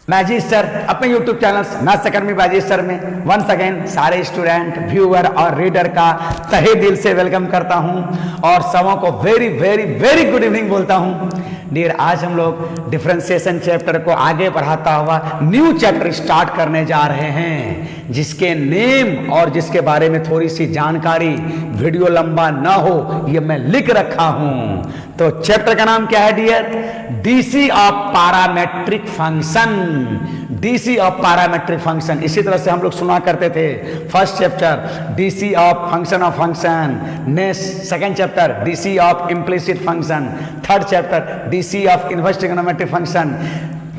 Magister अपने YouTube channel maths academy magister में once again सारे स्टूडेंट व्यूअर और रीडर का तहे दिल से वेलकम करता हूं और सबों को very very very good evening बोलता हूं। डियर, आज हम लोग डिफरेंशिएशन चैप्टर को आगे बढ़ाता हुआ न्यू चैप्टर स्टार्ट करने जा रहे हैं, जिसके नेम और जिसके बारे में थोड़ी सी जानकारी, वीडियो लंबा ना हो ये मैं लिख रखा हूं। तो चैप्टर का नाम क्या है dear? DC of parametric function. DC of parametric function, इसी तरह से हम लोग सुना करते थे। First chapter DC of function, next second chapter DC of implicit function, third chapter DC of inverse trigonometric function,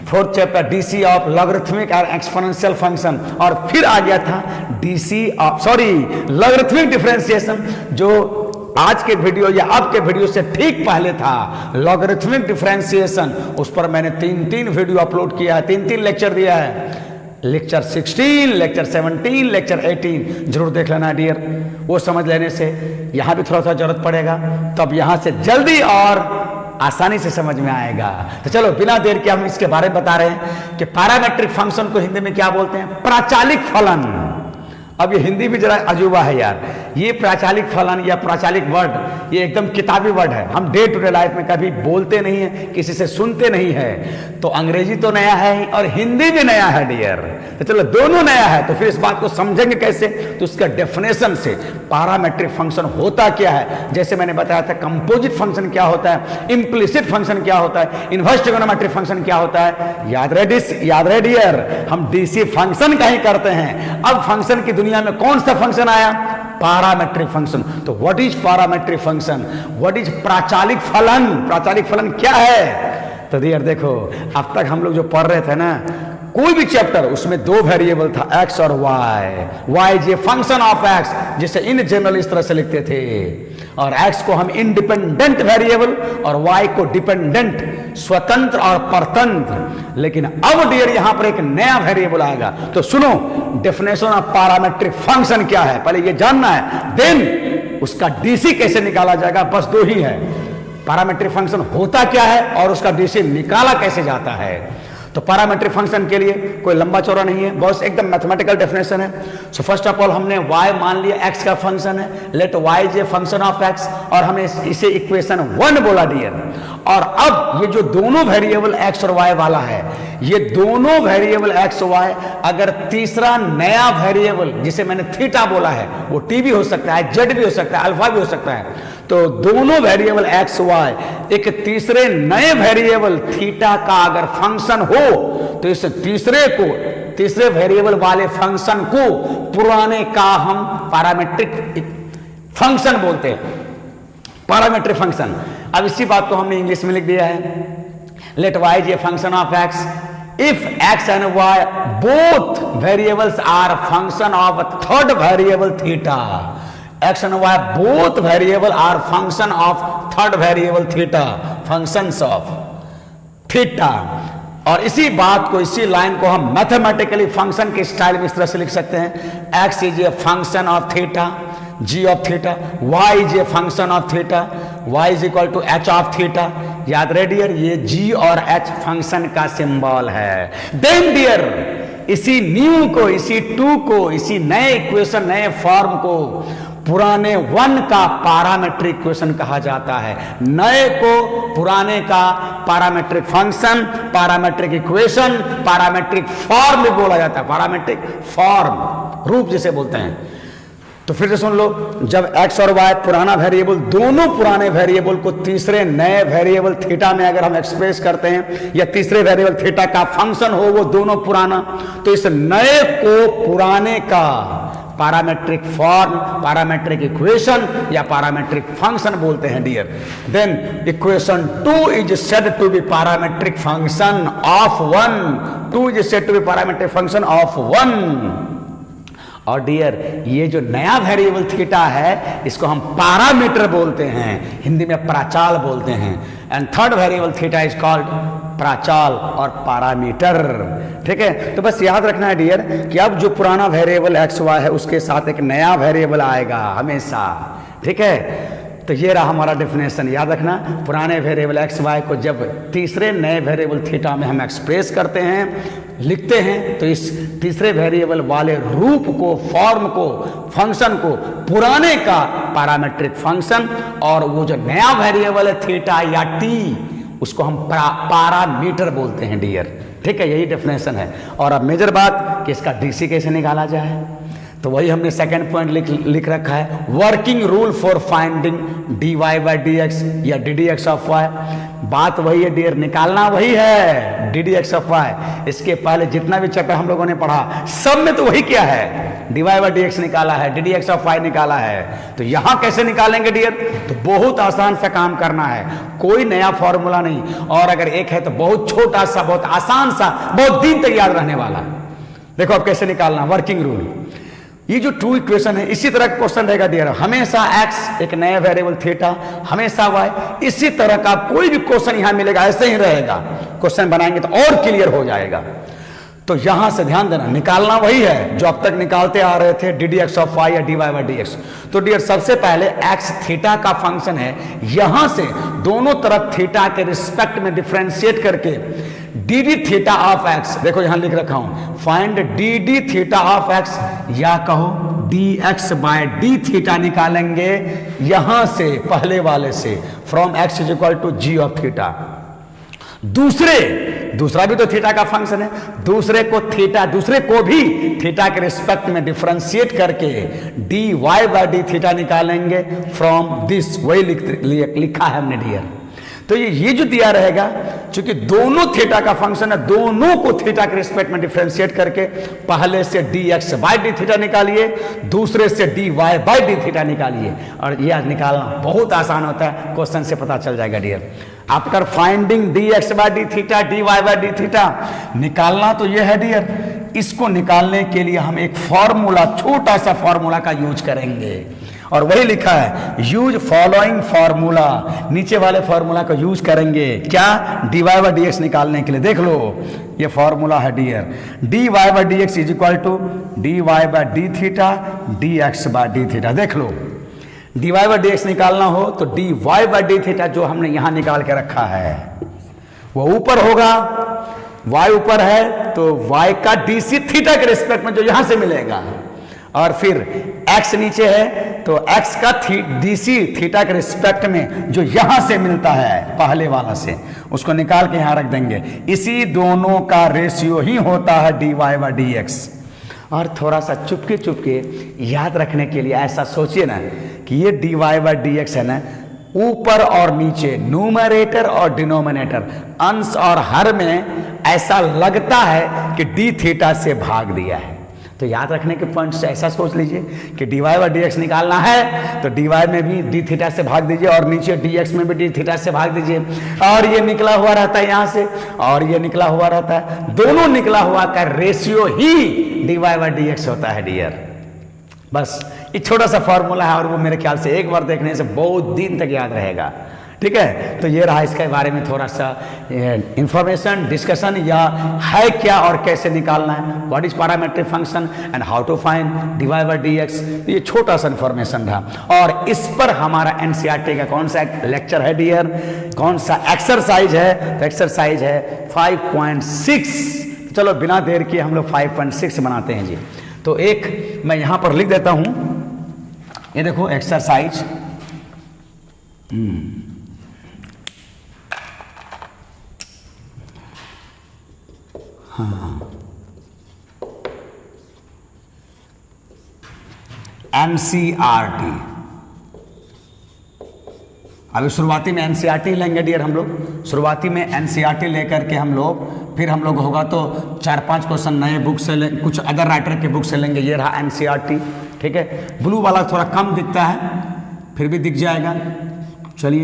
fourth chapter DC of logarithmic और exponential function, और फिर आ गया था डीसी ऑफ लॉगरिथमिक डिफरेंशिएशन, जो आज के वीडियो या अब के वीडियो से ठीक पहले था। लॉगरिथमिक डिफरेंशिएशन, उस पर मैंने तीन वीडियो अपलोड किया है, तीन लेक्चर दिया है। लेक्चर 16, लेक्चर 17, लेक्चर 18 जरूर देख लेना डियर। वो समझ लेने से यहां भी थोड़ा सा जरूरत पड़ेगा, तब यहां से जल्दी और आसानी से समझ में आएगा। तो चलो बिना देर के हम इसके बारे में बता रहे हैं कि पैरामेट्रिक फंक्शन को हिंदी में क्या बोलते हैं? प्राचालिक फलन। अब ये हिंदी भी जरा अजूबा है यार, ये प्राचालिक फलन या प्राचालिक वर्ड ये एकदम किताबी वर्ड है। हम डे टू डे लाइफ में कभी बोलते नहीं है, किसी से सुनते नहीं है। तो अंग्रेजी तो नया है और हिंदी भी नया है डियर। तो चलो दोनों नया है, तो फिर इस बात को समझेंगे कैसे? तो उसका डेफिनेशन से पैरामेट्रिक फंक्शन होता क्या है, जैसे मैंने बताया था कंपोजिट फंक्शन क्या होता है, इम्प्लिसिट फंक्शन क्या होता है, इनवर्स ट्रिग्नोमेट्रिक फंक्शन क्या होता है। याद रहे डियर, हम डीसी फंक्शन का ही करते हैं। अब फंक्शन की दुनिया में कौन सा फंक्शन आया? Parametric function. तो what is parametric function? What is प्राचालिक फलन? प्राचालिक फलन क्या है? तो डियर देखो, अब तक हम लोग जो पढ़ रहे थे ना, कोई भी चैप्टर उसमें दो वेरिएबल था, एक्स और y. Y is a function of x, जिसे इन जनरल इस तरह से लिखते थे, और एक्स को हम इंडिपेंडेंट वेरिएबल और वाई को डिपेंडेंट, स्वतंत्र और परतंत्र। लेकिन अब डियर यहां पर एक नया वेरिएबल आएगा। तो सुनो, डेफिनेशन ऑफ पैरामेट्रिक फंक्शन क्या है पहले ये जानना है, देन उसका डीसी कैसे निकाला जाएगा। बस दो ही है, पैरामेट्रिक फंक्शन होता क्या है और उसका डीसी निकाला कैसे जाता है। तो पैरामेट्रिक फंक्शन के लिए कोई लंबा चौड़ा नहीं है, बहुत एकदम मैथमेटिकल डेफिनेशन है। सो फर्स्ट ऑफ ऑल हमने y मान लिया x का फंक्शन है, let y is a function of x, और हमने इसे इक्वेशन 1 बोला डियर। और अब ये जो दोनों वेरिएबल x और y वाला है, ये दोनों वेरिएबल x और y, अगर तीसरा नया वेरिएबल जिसे मैंने थीटा बोला है, वो t भी हो सकता है, z भी हो सकता है, अल्फा भी हो सकता है। तो दोनों वेरिएबल x y एक तीसरे नए वेरिएबल थीटा का अगर फंक्शन हो, तो इस तीसरे वेरिएबल वाले फंक्शन को पुराने का हम पैरामेट्रिक फंक्शन बोलते हैं, पैरामेट्रिक फंक्शन। अब इसी बात को हमने इंग्लिश में लिख दिया है, let y is a function of x if x and y both variables are function of a third variable theta। x and y both variable are function of third variable theta, functions of theta। और इसी बात को, इसी line को हम mathematically function के style में इस तरह से लिख सकते हैं, x is a function of theta, g of theta, y is a function of theta, y is equal to h of theta. याद रहे डियर, ये g और h फंक्शन का सिंबल है। देन डियर, इसी न्यू को, इसी टू को, इसी नए इक्वेशन, नए फॉर्म को पुराने 1 का पैरामेट्रिक इक्वेशन कहा जाता है, नए को पुराने का parametric function, parametric equation, parametric form भी बोला जाता है। पैरामेट्रिक फॉर्म, रूप जिसे बोलते हैं। तो फिर से सुन लो, जब x और y पुराना वेरिएबल, दोनों पुराने वेरिएबल को तीसरे नए वेरिएबल थीटा में अगर हम एक्सप्रेस करते हैं, या तीसरे वेरिएबल थीटा का फंक्शन हो वो दोनों पुराना, तो इस नए को पुराने का पैरामेट्रिक फॉर्म, पैरामेट्रिक इक्वेशन या पैरामेट्रिक फंक्शन बोलते हैं dear. Then equation 2 is said to be parametric function of 1। 2 is said to be parametric function of 1। और डियर, ये जो नया वेरिएबल थीटा है, इसको हम पैरामीटर बोलते हैं, हिंदी में प्राचाल बोलते हैं। And third variable theta is called प्राचाल और पैरामीटर। ठीक है, तो बस याद रखना है डियर कि अब जो पुराना वेरिएबल एक्स वाई है, उसके साथ एक नया वेरिएबल आएगा हमेशा। ठीक है, तो ये रहा हमारा डेफिनेशन। याद रखना, पुराने वेरिएबल एक्स वाई को जब तीसरे नए वेरिएबल थीटा में हम एक्सप्रेस करते हैं, लिखते हैं, तो इस तीसरे वेरिएबल वाले रूप को, फॉर्म को, फंक्शन को पुराने का पैरामीट्रिक फंक्शन, और वो जो नया वेरिएबल है थीटा या टी, उसको हम पैरामीटर बोलते हैं डियर। ठीक है, यही डेफिनेशन है। और अब मेजर बात कि इसका डीसी कैसे निकाला जाए, तो वही हमने सेकंड पॉइंट लिख रखा है, working rule for finding dy by d x या d d x of y. बात वही है डियर, निकालना वही है d d x of y. इसके पहले जितना भी चैप्टर हम लोगों ने पढ़ा सब में तो वही क्या है, dy बाई डी एक्स निकाला है, d d x of y निकाला है। तो यहां कैसे निकालेंगे डियर, तो बहुत आसान सा काम करना है, कोई नया फॉर्मूला नहीं, और अगर एक है तो बहुत छोटा सा, बहुत आसान सा, बहुत दिन तक याद रहने वाला। देखो अब कैसे निकालना, वर्किंग रूल। ये जो टू इक्वेशन है, इसी तरह का क्वेश्चन रहेगा डियर, हमेशा x एक नया वेरिएबल थीटा, हमेशा y, इसी तरह का कोई भी क्वेश्चन यहां मिलेगा ऐसे ही रहेगा। क्वेश्चन बनाएंगे तो और क्लियर हो जाएगा। तो यहां से ध्यान देना, निकालना वही है जो अब तक निकालते आ रहे थे, d d x of y या d y by d x. तो डियर सबसे पहले x थीटा का फंक्शन है, यहां से दोनों तरफ थीटा के रिस्पेक्ट में डिफ्रेंशिएट करके d d theta of x, देखो यहां लिख रखा हूं, find d d theta of x, या कहो d x by d theta निकालेंगे यहां से, पहले वाले से, from x is equal to g of theta. दूसरा भी तो थीटा का फंक्शन है, दूसरे को भी थीटा के रिस्पेक्ट में डिफरेंशिएट करके d y by d theta निकालेंगे फ्रॉम दिस, वही लिखा है हमने डियर। तो ये जो दिया रहेगा, क्योंकि दोनों थीटा का फंक्शन है, दोनों को थीटा के रिस्पेक्ट में डिफरेंशिएट करके पहले से d x by d theta निकालिए, दूसरे से d y by d theta निकालिए, और ये आज निकालना बहुत आसान होता है, क्वेश्चन से पता चल जाएगा dear. After finding d x by d theta, d y by d theta निकालना तो ये है डियर। इसको निकालने के लिए हम एक फॉर्मूला, छोटा सा फॉर्मूला का यूज करेंगे, और वही लिखा है, यूज फॉलोइंग फॉर्मूला, नीचे वाले फॉर्मूला को यूज करेंगे क्या, d y by d x निकालने के लिए। देख लो ये फॉर्मूला है dear, d y by d x is equal to d y by d theta d x by d theta. देख लो d y by d x निकालना हो तो d y by d theta जो हमने यहां निकाल के रखा है वो ऊपर होगा, y ऊपर है तो y का डीसी थीटा के रिस्पेक्ट में जो यहां से मिलेगा, और फिर x नीचे है तो x का डीसी थीटा के रिस्पेक्ट में जो यहां से मिलता है पहले वाला से, उसको निकाल के यहां रख देंगे। इसी दोनों का रेशियो ही होता है d y by d x. और थोड़ा सा चुपके याद रखने के लिए ऐसा सोचिए ना कि ये d y by d x है ना, ऊपर और नीचे, न्यूमरेटर और डिनोमिनेटर, अंश और हर में ऐसा लगता है कि डी थीटा से भाग दिया है। तो याद रखने के पॉइंट से ऐसा सोच लीजिए कि d y by d x निकालना है तो डी वाई में भी डी थीटा से भाग दीजिए, और नीचे डी एक्स में भी डी थीटा से भाग दीजिए, और ये निकला हुआ रहता है यहाँ से, और ये निकला हुआ रहता है, दोनों निकला हुआ का रेशियो ही d y by d x होता है डियर। बस ये छोटा सा फॉर्मूला है, और वो मेरे ख्याल से एक बार देखने से बहुत दिन तक याद रहेगा। ठीक है, तो ये रहा इसके बारे में थोड़ा सा इंफॉर्मेशन, डिस्कशन, या है क्या और कैसे निकालना है, what is parametric function and how to find d y by d x. ये छोटा सा इंफॉर्मेशन रहा, और इस पर हमारा एनसीईआरटी का कौन सा लेक्चर है डियर, कौन सा एक्सरसाइज है, तो एक्सरसाइज है 5.6। चलो बिना देर किए हम लोग 5.6 बनाते हैं जी। तो एक मैं यहां पर लिख देता हूं, ये देखो एक्सरसाइज एनसीईआरटी। अभी शुरुआती में एनसीईआरटी लेंगे डियर हम लोग, शुरुआती में एनसीईआरटी लेकर के हम लोग, फिर हम लोग होगा तो 4-5 क्वेश्चन नए बुक से लेंगे, कुछ अदर राइटर के बुक से लेंगे। ये रहा एनसीईआरटी। ठीक है, ब्लू वाला थोड़ा कम दिखता है, फिर भी दिख जाएगा। चलिए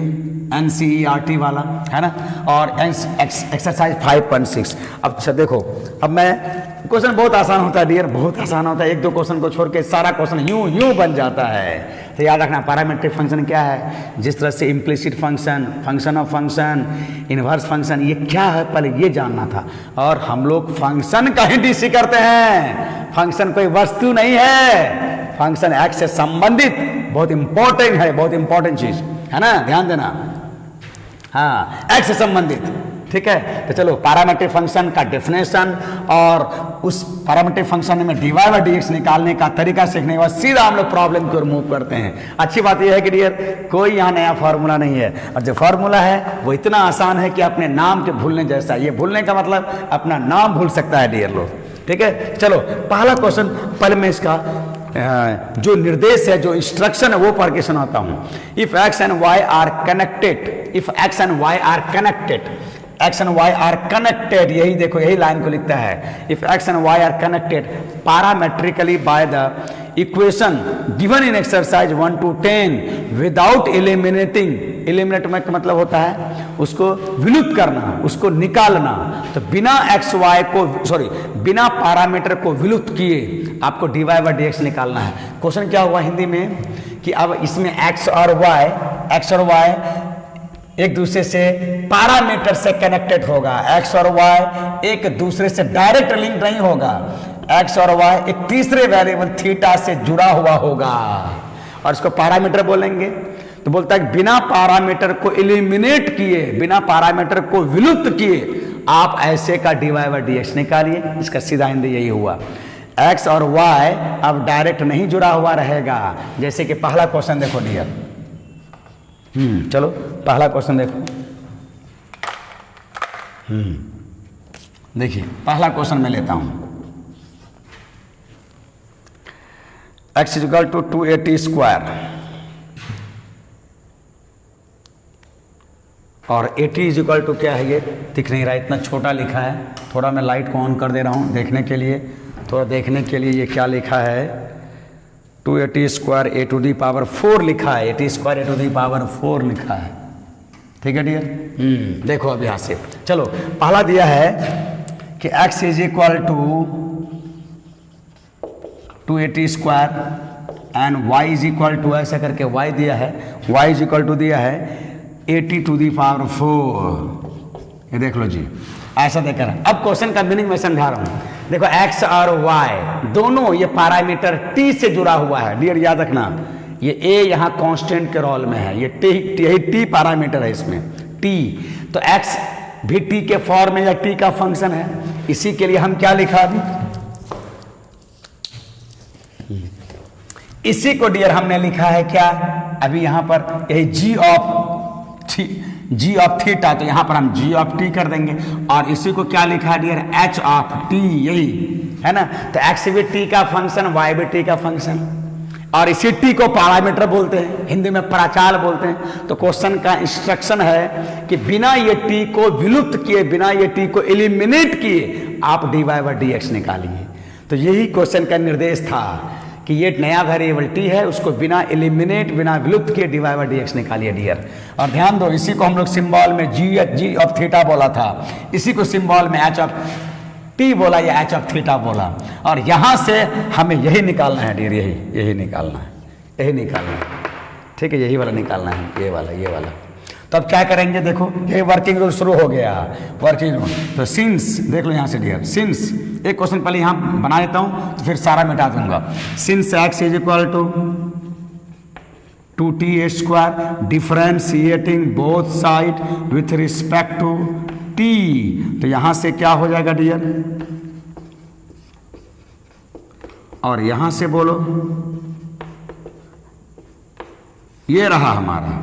एनसीईआरटी वाला है ना, और एक्सरसाइज 5.6। अब अच्छा देखो, अब मैं क्वेश्चन बहुत आसान होता है डियर, बहुत आसान होता है, 1-2 क्वेश्चन को छोड़ के सारा क्वेश्चन यूं बन जाता है। तो याद रखना पैरामीट्रिक फंक्शन क्या है, जिस तरह से implicit function, function of function, inverse function, ये क्या है पहले ये जानना था। और हम लोग फंक्शन का ही डीसी करते हैं, फंक्शन कोई वस्तु नहीं है, फंक्शन एक्स से संबंधित बहुत इंपॉर्टेंट है, बहुत इंपॉर्टेंट चीज। है ना, ध्यान देना। हाँ, एक्स से संबंधित, ठीक है। तो चलो पैरामीट्रिक फंक्शन का डेफिनेशन और उस पैरामीट्रिक फंक्शन में dy बाय dx निकालने का तरीका सीखने के बाद सीधा हम लोग प्रॉब्लम की ओर मूव करते हैं। अच्छी बात यह है कि डियर कोई यहाँ नया फार्मूला नहीं है, और जो फार्मूला है वो इतना आसान है कि अपने नाम के भूलने जैसा। ये भूलने का मतलब अपना नाम भूल सकता है डियर लोग, ठीक है। चलो पहला क्वेश्चन, पहले मैं इसका जो निर्देश है, जो इंस्ट्रक्शन है वो पढ़ के सुनाता हूं। If x and y are connected, if x and y are connected, x and y are connected, यही देखो, यही लाइन को लिखता है। If x and y are connected parametrically by the equation given in exercise 1 to 10 without eliminating, eliminate में मतलब होता है उसको विलुप्त करना, उसको निकालना। तो बिना एक्स वाई को, सॉरी, बिना पैरामीटर को विलुप्त किए आपको dy बाय dx निकालना है। क्वेश्चन क्या हुआ हिंदी में कि अब इसमें x और y एक दूसरे से पैरामीटर से कनेक्टेड होगा। x और y एक दूसरे से डायरेक्ट लिंक नहीं होगा। x और y एक तीसरे वेरिएबल थीटा से जुड़ा हुआ होगा, और इसको पैरामीटर बोलेंगे। तो बोलता है बिना पैरामीटर को एलिमिनेट किए, बिना पैरामीटर को विलुप्त किए आप ऐसे का dy बाय dx निकालिए। इसका सीधा हिंदी यही हुआ। x और y अब डायरेक्ट नहीं जुड़ा हुआ रहेगा। जैसे कि पहला क्वेश्चन देखो डियर, चलो पहला क्वेश्चन देखो। देखिए पहला क्वेश्चन मैं लेता हूं। x इक्वल टू 280 स्क्वायर और 80 इज इक्वल टू क्या है, ये दिख नहीं रहा, इतना छोटा लिखा है। थोड़ा मैं लाइट को ऑन कर दे रहा हूँ देखने के लिए, थोड़ा देखने के लिए। ये क्या लिखा है, 280 square a to the power 4 लिखा है, 80 square a to the power 4 लिखा है, ठीक है डियर। देखो अब यहाँ से चलो, पहला दिया है कि x is equal to 280 square and y is equal to, ऐसा करके y दिया है, y इज इक्वल टू दिया है 80 टू दी पावर 4। ये देख लो जी, ऐसा देखकर अब क्वेश्चन का मीनिंग मैं समझा रहा हूं। देखो x और y दोनों ये पैरामीटर t से जुड़ा हुआ है डियर, याद रखना। ये a यहाँ कांस्टेंट के रोल में है, ये t, यही t पैरामीटर है इसमें t। तो x भी t के फॉर्म में या t का फंक्शन है। इसी के लिए हम क्या लिखा अभी, इसी को डियर हमने लिखा है क्या अभी यहाँ पर, यही g ऑफ थीटा। तो यहां पर हम g ऑफ t कर देंगे, और इसी को क्या लिखा है डियर, h ऑफ t, यही है ना। तो x भी t का फंक्शन, y भी t का फंक्शन, और इसी t को पैरामीटर बोलते हैं, हिंदी में प्राचाल बोलते हैं। तो क्वेश्चन का इंस्ट्रक्शन है कि बिना ये t को विलुप्त किए, बिना ये t को एलिमिनेट किए आप dy बाय dx निकालिए। तो यही क्वेश्चन का निर्देश था कि ये नया वेरिएबल t है, उसको बिना एलिमिनेट, बिना विलुप्त किए dy बाय dx निकालिए डियर। और ध्यान दो, इसी को हम लोग सिंबल में g ऑफ थीटा बोला था, इसी को सिंबल में h ऑफ t बोला या h ऑफ थीटा बोला। और यहां से हमें यही निकालना है डियर, यही निकालना है, यही निकालना है, ठीक है, यही वाला निकालना है, ये वाला। तो अब क्या करेंगे, देखो ये वर्किंग रूल शुरू हो गया, वर्किंग रूल। तो सिंस देख लो यहाँ से डियर, सिंस एक क्वेश्चन पहले यहाँ बना लेता हूँ तो फिर सारा मिटा दूंगा। Since x is equal to 2t square differentiating both side with respect to t, तो यहाँ से क्या हो जाएगा डियर, और यहाँ से बोलो, ये रहा हमारा,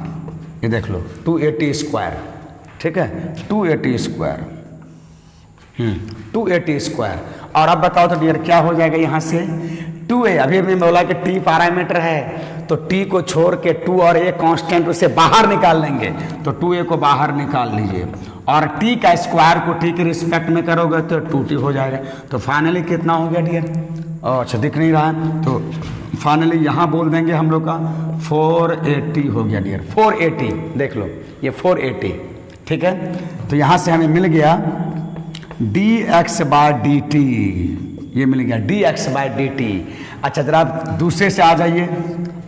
ये देख लो 280 स्क्वायर, ठीक है, 280 स्क्वायर, 280 स्क्वायर। और अब बताओ तो डियर क्या हो जाएगा यहाँ से, 2a, अभी हमने बोला कि t पैरामीटर है, तो t को छोड़ के 2 और a कांस्टेंट उसे बाहर निकाल लेंगे, तो 2a को बाहर निकाल लीजिए, और t का स्क्वायर को t के रिस्पेक्ट में करोगे तो 2t हो जाएगा। तो फाइनली कितना हो गया डियर, अच्छा दिख नहीं रहा है, तो फाइनली यहाँ बोल देंगे हम लोग का 480 हो गया डियर, 480, देख लो ये 480, ठीक है। तो यहाँ से हमें मिल गया dx बाय dt, ये मिल गया dx बाय dt। अच्छा जरा आप दूसरे से आ जाइए,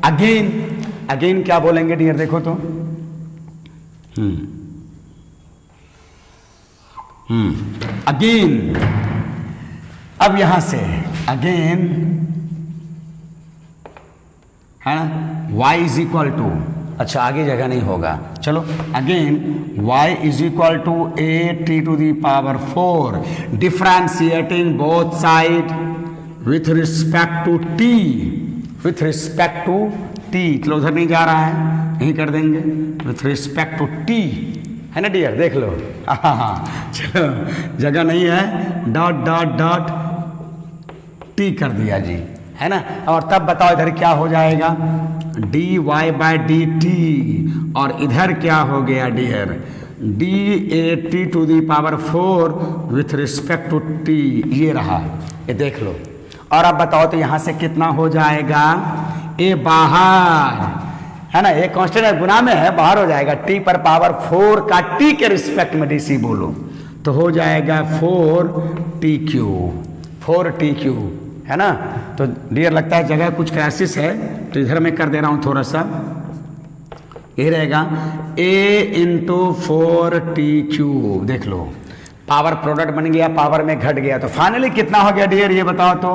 अगेन क्या बोलेंगे डियर, देखो तो अगेन, अब यहां से अगेन है ना, y इज इक्वल टू अच्छा आगे जगह नहीं होगा। चलो again y is equal to a t to the power 4 differentiating both side with respect to t, with respect to t, चलो उधर नहीं जा रहा है, यहीं कर देंगे विथ रिस्पेक्ट टू टी, है ना डियर, देख लो। हाँ चलो जगह नहीं है, डॉट डॉट डॉट टी कर दिया जी, है ना। और तब बताओ इधर क्या हो जाएगा, dy बाय डी टी, और इधर क्या हो गया dear, d a t to the power 4 with respect to t, ये रहा, ये देख लो। और अब बताओ तो यहां से कितना हो जाएगा, ए बाहर, है ना, ये कांस्टेंट है, गुना में है, बाहर हो जाएगा, टी पर पावर 4 का टी के रिस्पेक्ट में डीसी बोलो तो हो जाएगा 4t क्यूब, 4t क्यूब, है ना। तो डियर लगता है जगह कुछ क्राइसिस है, तो इधर मैं कर दे रहा हूं थोड़ा सा, ये रहेगा a इंटू 4t क्यूब, देख लो पावर प्रोडक्ट बन गया, पावर में घट गया, तो फाइनली कितना हो गया डियर, ये बताओ तो,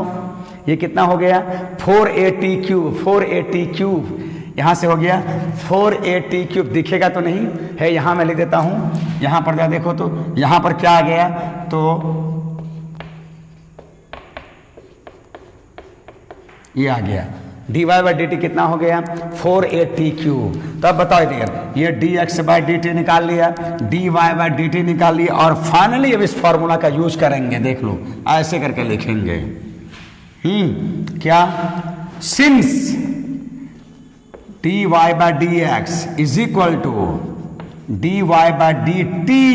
ये कितना हो गया 4at क्यूब, 4at क्यूब, यहां से हो गया 4at क्यूब, दिखेगा तो नहीं है, यहां मैं लिख देता हूं, यहां पर देखो तो यहां पर क्या आ गया, तो ये आ गया dy बाई डी टी, कितना हो गया 4at क्यूब। तो अब बताओ डियर, ये dx बाई डी टी निकाल लिया, dy बाई डी टी निकाल लिया, और फाइनली अब इस फॉर्मूला का यूज करेंगे, देख लो ऐसे करके लिखेंगे, क्या, since dy by d x is equal to dy by d t,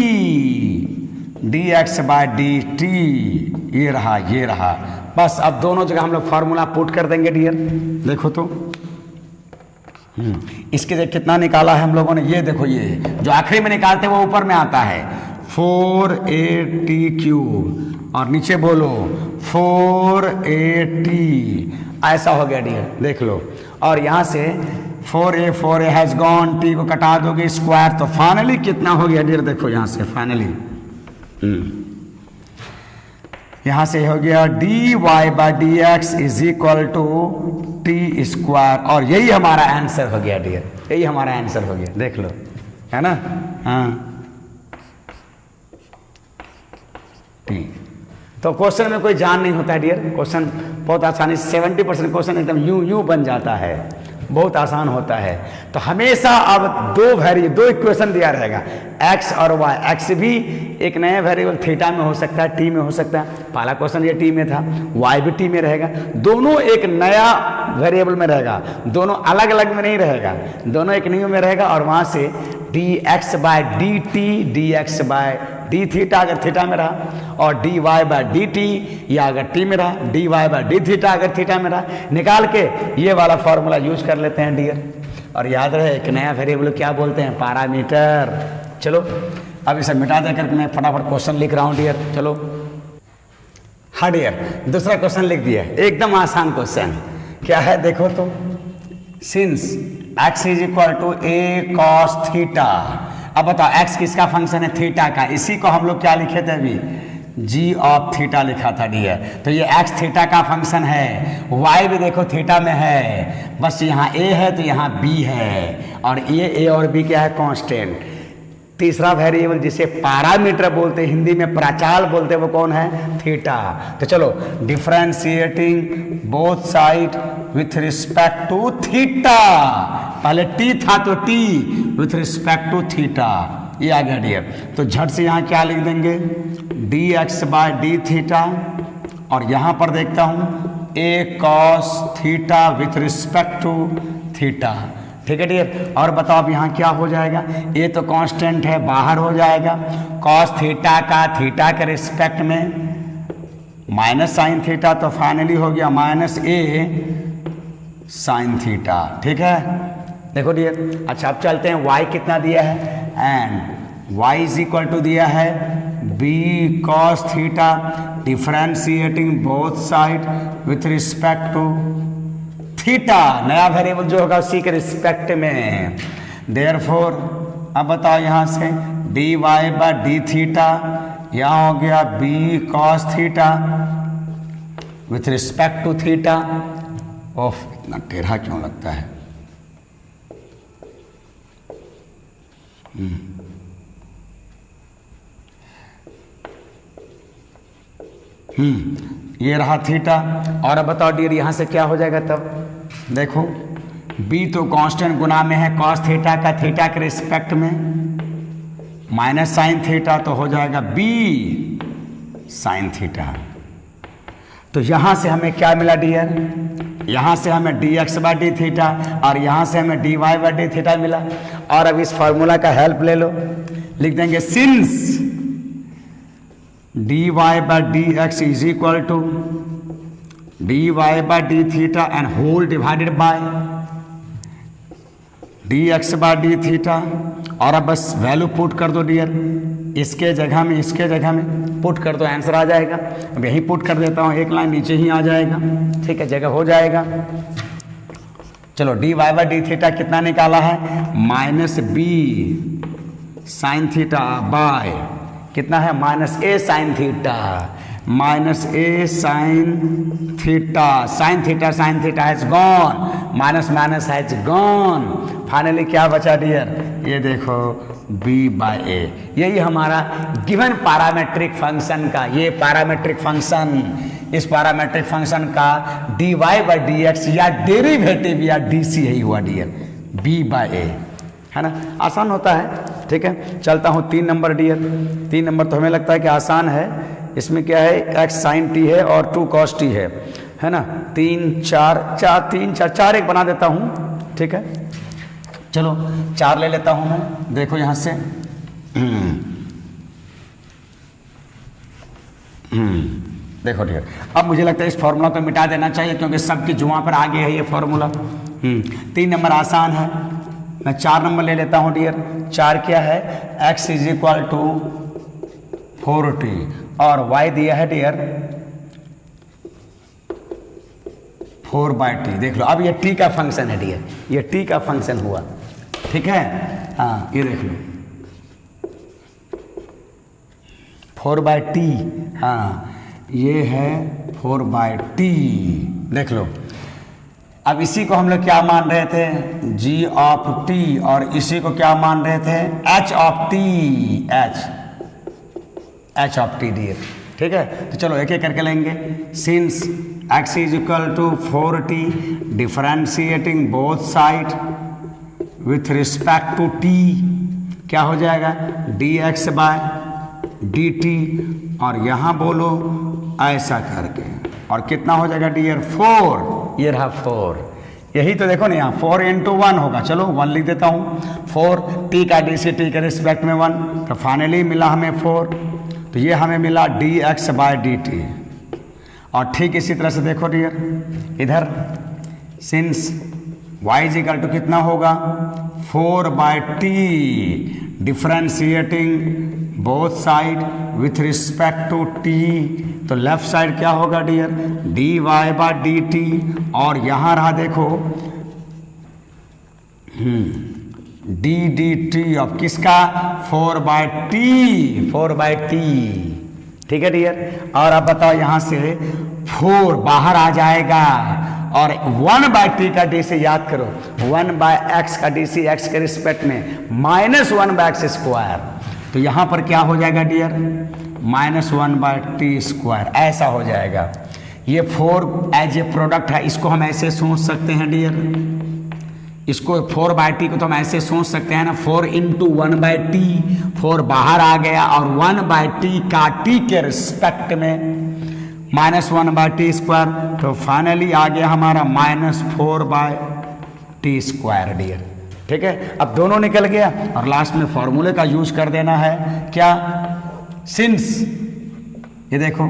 dx by d t, ये रहा, ये रहा, बस। अब दोनों जगह हम लोग फार्मूला पुट कर देंगे डियर, देखो तो इसके लिए कितना निकाला है हम लोगों ने, ये देखो, ये जो आखिरी में निकालते हैं वो ऊपर में आता है 4at क्यूब, और नीचे बोलो 4at, ऐसा हो गया डियर, देख लो। और यहां से 4a हैज गॉन, टी को कटा दोगे स्क्वायर, तो फाइनली कितना हो गया डियर, देखो यहां से फाइनली यहां से हो गया dy by d x is equal to t square, और यही हमारा आंसर हो गया डियर, यही हमारा आंसर हो गया, देख लो, है ना। हाँ ठीक, तो क्वेश्चन में कोई जान नहीं होता है डियर, क्वेश्चन बहुत आसानी, 70% क्वेश्चन एकदम यूं बन जाता है, बहुत आसान होता है। तो हमेशा अब दो इक्वेशन दिया रहेगा, x और y, x भी एक नया वेरिएबल थीटा में हो सकता है, t में हो सकता है, पहला क्वेश्चन ये t में था, y भी t में रहेगा, दोनों एक नया वेरिएबल में रहेगा, दोनों अलग अलग में नहीं रहेगा, दोनों एक न्यू में रहेगा, और वहां से dx by d t, dx by d theta अगर थीटा में रहा, और dy बाय डी टी या अगर t में रहा, dy बाय डी थीटा अगर थीटा में रहा, निकाल के ये वाला फॉर्मूला यूज कर लेते हैं डियर। और याद रहे एक नया वेरिएबल क्या बोलते हैं, पैरामीटर। चलो अब इसे मिटा देकर मैं फटाफट क्वेश्चन लिख रहा हूं डियर, चलो। हाँ डियर, दूसरा क्वेश्चन लिख दिया, एकदम आसान क्वेश्चन, क्या है देखो तो, since x is equal to a cos theta, अब बताओ x किसका फंक्शन है, थीटा का, इसी को हम लोग क्या लिखे थे अभी, g ऑफ थीटा लिखा था डियर, तो ये x थीटा का फंक्शन है, y भी देखो थीटा में है, बस यहाँ a है तो यहाँ b है, और ये a और b क्या है, कांस्टेंट। तीसरा वेरिएबल जिसे पैरामीटर बोलते हैं, हिंदी में प्राचाल बोलते हैं, वो कौन है, थीटा। तो चलो differentiating both side with respect to theta, पहले t था तो t with respect to theta, ये आ गया डियर। तो झट से यहाँ क्या लिख देंगे, dx बाय डी थीटा, और यहाँ पर देखता हूँ a cos theta with respect to theta, ठीक है डियर। और बताओ अब यहाँ क्या हो जाएगा, ये तो कांस्टेंट है, बाहर हो जाएगा, cos थीटा का थीटा के रिस्पेक्ट में माइनस साइन थीटा, तो फाइनली हो गया माइनस a साइन थीटा, ठीक है। देखो डियर, अच्छा अब चलते हैं, y कितना दिया है, and y is equal to दिया है b cos theta differentiating both side with respect to theta, नया वेरिएबल जो होगा उसी के रिस्पेक्ट में, देयरफॉर अब बताओ यहाँ से dy बाय डी थीटा, यहाँ हो गया b cos theta with respect to theta, ओफ इतना टेढ़ा क्यों लगता है, ये रहा थीटा। और अब बताओ डियर यहां से क्या हो जाएगा तब, देखो b तो कांस्टेंट गुना में है कॉस थीटा का थीटा के रिस्पेक्ट में, माइनस साइन थीटा तो हो जाएगा b साइन थीटा। तो यहां से हमें क्या मिला डियर, यहां से हमें dx बाई डी थीटा और यहां से हमें dy बाई डी थीटा मिला। और अब इस फॉर्मूला का हेल्प ले लो, लिख देंगे since dy by d x is equal to dy by d theta and whole divided by dx by d theta. और अब बस वैल्यू पुट कर दो डियर, इसके जगह में इसके जगह में पुट कर दो, आंसर आ जाएगा। अब यही पुट कर देता हूँ, एक लाइन नीचे ही आ जाएगा, ठीक है, जगह हो जाएगा। चलो dy बाई डी थीटा कितना निकाला है, minus b sine theta by कितना है, minus a sine theta, minus a sine theta, sine theta has gone, minus minus has gone. Finally क्या बचा डियर, ये देखो b बाई ए। यही हमारा गिवन पैरामेट्रिक फंक्शन का, ये पैरामेट्रिक फंक्शन, इस पैरामेट्रिक फंक्शन का dy बाई डी एक्स या डेरिवेटिव या dc यही हुआ डियर, b बाई ए, है ना। आसान होता है, ठीक है। चलता हूँ 3 नंबर डियर। 3 नंबर तो हमें लगता है कि आसान है। इसमें क्या है, x साइन t है और 2 cos t है ना। 3 4 एक बना देता हूँ, ठीक है। चलो 4 ले लेता हूँ मैं, देखो यहाँ से देखो डियर, अब मुझे लगता है इस फॉर्मूला को मिटा देना चाहिए क्योंकि सबकी जुआ पर आगे है ये फॉर्मूला। 3 नंबर आसान है, मैं 4 नंबर ले लेता हूँ डियर। 4 क्या है, x is equal to 4t और y दिया है डियर 4 बाई टी। देख लो, अब ये t का फंक्शन है डियर, ये t का फंक्शन हुआ, ठीक है। हाँ ये देख लो 4 बाई टी, हाँ ये है 4 बाई टी, देख लो। अब इसी को हम लोग क्या मान रहे थे, g ऑफ t, और इसी को क्या मान रहे थे, h of t, h of t dear, ठीक है। तो चलो एक एक करके लेंगे। Since x is equal to 4t differentiating both side with respect to t, क्या हो जाएगा, dx बाय dt, और यहाँ बोलो ऐसा करके, और कितना हो जाएगा डियर 4, ये रहा 4। यही तो देखो ना, यहाँ 4 इंटू 1 होगा, चलो 1 लिख देता हूँ। 4 t का dc t के रिस्पेक्ट में 1, तो फाइनली मिला हमें 4, तो ये हमें मिला dx बाय dt। और ठीक इसी तरह से देखो डियर इधर, since y is equal to कितना होगा 4 by t differentiating both side with respect to t, तो लेफ्ट साइड क्या होगा डियर dy बाई dt, और यहाँ रहा देखो d dt ऑफ किसका 4 बाई टी, 4 बाई टी, ठीक है डियर। और अब बताओ यहाँ से 4 बाहर आ जाएगा और 1 बाई टी का डी से याद करो, 1 बाई एक्स का डी सी एक्स के रिस्पेक्ट में माइनस 1 बाई एक्स स्क्वायर, तो यहाँ पर क्या हो जाएगा dear minus 1 by t square, ऐसा हो जाएगा। ये 4 एज ए प्रोडक्ट है, इसको हम ऐसे सोच सकते हैं डियर, इसको 4 बाई टी को तो हम ऐसे सोच सकते हैं ना, 4 इंटू 1 बाई टी, 4 बाहर आ गया और 1 बाई टी का टी के रिस्पेक्ट में माइनस 1 बाई टी स्क्वायर, तो फाइनली आ गया हमारा minus 4 by t square dear, ठीक है। अब दोनों निकल गया और लास्ट में फॉर्मूले का यूज कर देना है, क्या, सिंस, ये देखो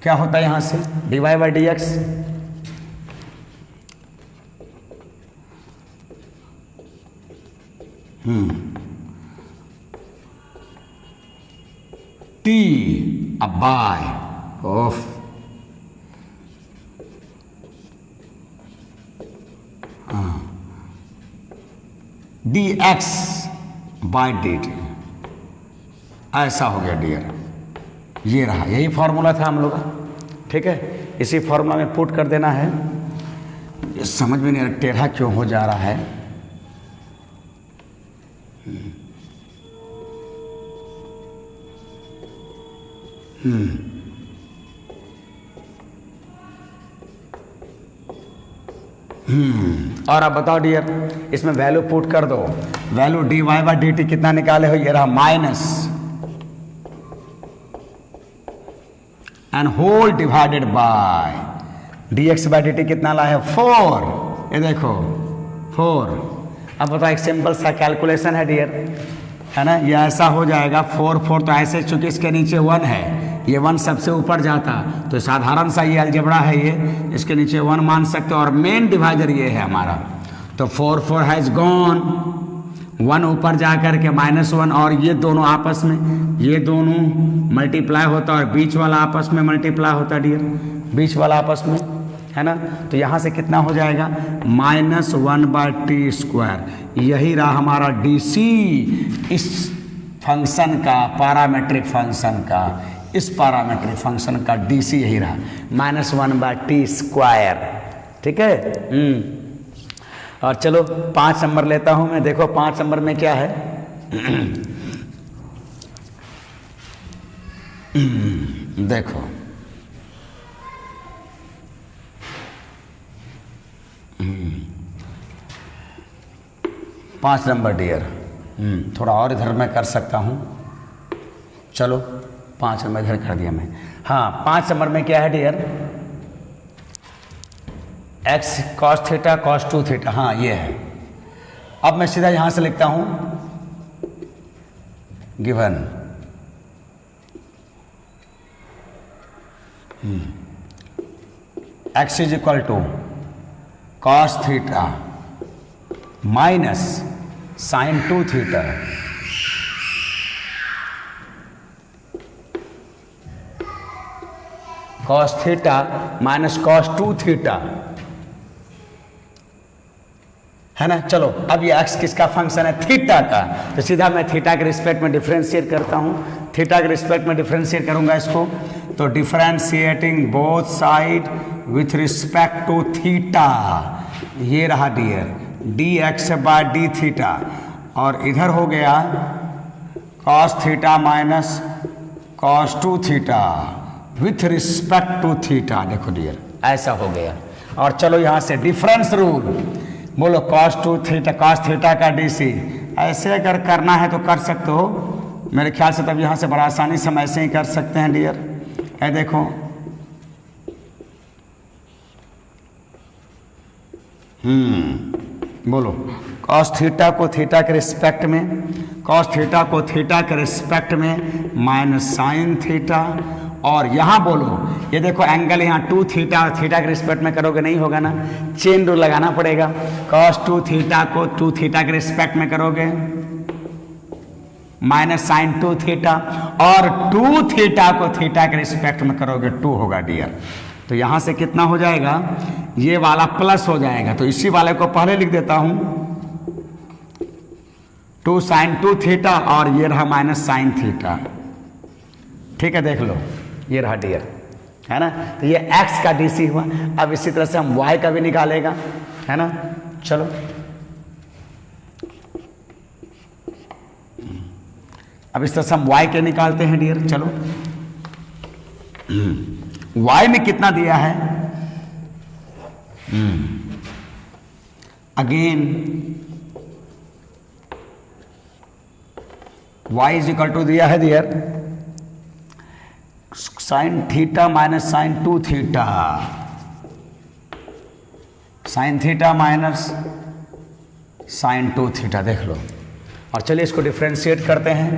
क्या होता है यहां से dy by d x, t अब by of d x by d t, ऐसा हो गया डियर। ये रहा, यही फॉर्मूला था हम लोग का, ठीक है। इसी फॉर्मूला में पुट कर देना है। समझ में नहीं टेढ़ा क्यों हो जा रहा है, और अब बताओ डियर, इसमें वैल्यू पुट कर दो। Value dy by d t कितना निकाले हो, ये रहा minus and whole divided by dx by d t कितना लाए है 4। ये देखो 4। अब बताओ एक सिंपल सा कैलकुलेशन है डियर, है ना। ये ऐसा हो जाएगा 4 4 तो ऐसे, चूंकि इसके नीचे 1 है, ये 1 सबसे ऊपर जाता तो साधारण सा ये अलजेब्रा है, ये इसके नीचे 1 मान सकते हो और मेन डिवाइडर ये है हमारा। तो 4 4 हैज गॉन, 1 ऊपर जा कर के -1 और ये दोनों आपस में, ये दोनों मल्टीप्लाई होता और बीच वाला आपस में मल्टीप्लाई होता डियर, बीच वाला आपस में, है ना। तो यहाँ से कितना हो जाएगा -1/t²। यही रहा हमारा DC इस फंक्शन का, पैरामेट्रिक फंक्शन का, इस पैरामेट्रिक फंक्शन का DC यही रहा -1/t²। ठीक है। और चलो 5 नंबर लेता हूं मैं। देखो 5 नंबर में क्या है। देखो 5 नंबर डियर, थोड़ा और इधर मैं कर सकता हूं। चलो 5 नंबर इधर कर दिया मैं। हाँ 5 नंबर में क्या है dear, x cos theta cos 2 theta, हाँ ये है। अब मैं सीधा यहां से लिखता हूं given x is equal to cos theta minus sin 2 theta cos theta minus cos 2 theta, है ना। चलो अब ये x किसका फंक्शन है, थीटा का। तो सीधा मैं थीटा के रिस्पेक्ट में डिफरेंशिएट करता हूँ। थीटा के रिस्पेक्ट में डिफरेंशिएट करूँगा इसको, तो differentiating both side with respect to theta, ये रहा dear dx by d theta, और इधर हो गया cos theta minus cos 2 theta with respect to theta. देखो डियर ऐसा हो गया। और चलो यहाँ से डिफरेंस रूल बोलो, cos 2 थीटा cos थीटा का DC, ऐसे अगर करना है तो कर सकते हो मेरे ख्याल से। तब यहाँ से बड़ा आसानी से हम ऐसे ही कर सकते हैं डियर। ये देखो बोलो cos थीटा को थीटा के रिस्पेक्ट में, cos थीटा को थीटा के रिस्पेक्ट में माइनस साइन थीटा, और यहाँ बोलो ये देखो एंगल यहाँ 2 थीटा और थीटा के रिस्पेक्ट में करोगे नहीं होगा ना, चेन रूल लगाना पड़ेगा। cos 2 थीटा को 2 थीटा के रिस्पेक्ट में करोगे माइनस साइन 2 थीटा, और 2 थीटा को थीटा के रिस्पेक्ट में करोगे 2 होगा डियर। तो यहाँ से कितना हो जाएगा, ये वाला प्लस हो जाएगा। तो इसी वाले को पहले लिख देता हूँ 2 साइन 2 थीटा, और ये रहा माइनस साइन थीटा। ठीक है देख लो ये रहा डियर, है ना। तो ये x का DC हुआ। अब इसी तरह से हम y का भी निकालेगा, है ना। चलो अब इस तरह से हम y के निकालते हैं डियर। चलो y में कितना दिया है, again y is equal to दिया है dear sine theta minus sine 2 theta, sine theta minus sine 2 theta. देख लो। और चलिए इसको डिफरेंशिएट करते हैं,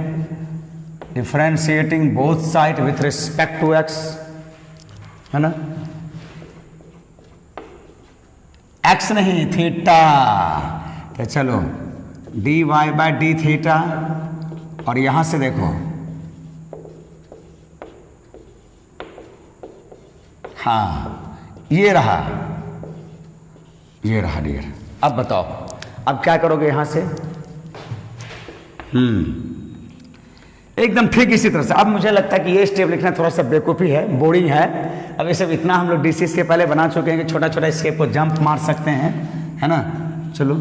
differentiating both side with respect to x, है ना। x नहीं थीटा, तो चलो dy बाय डी थीटा, और यहां से देखो हाँ ये रहा डियर। अब बताओ अब क्या करोगे यहां से, एकदम ठीक इसी तरह से। अब मुझे लगता है कि ये स्टेप लिखना थोड़ा सा बेवकूफ़ी है, बोरिंग है। अब ये सब इतना हम लोग DCs के पहले बना चुके हैं कि छोटा छोटा स्टेप को जंप मार सकते हैं, है ना। चलो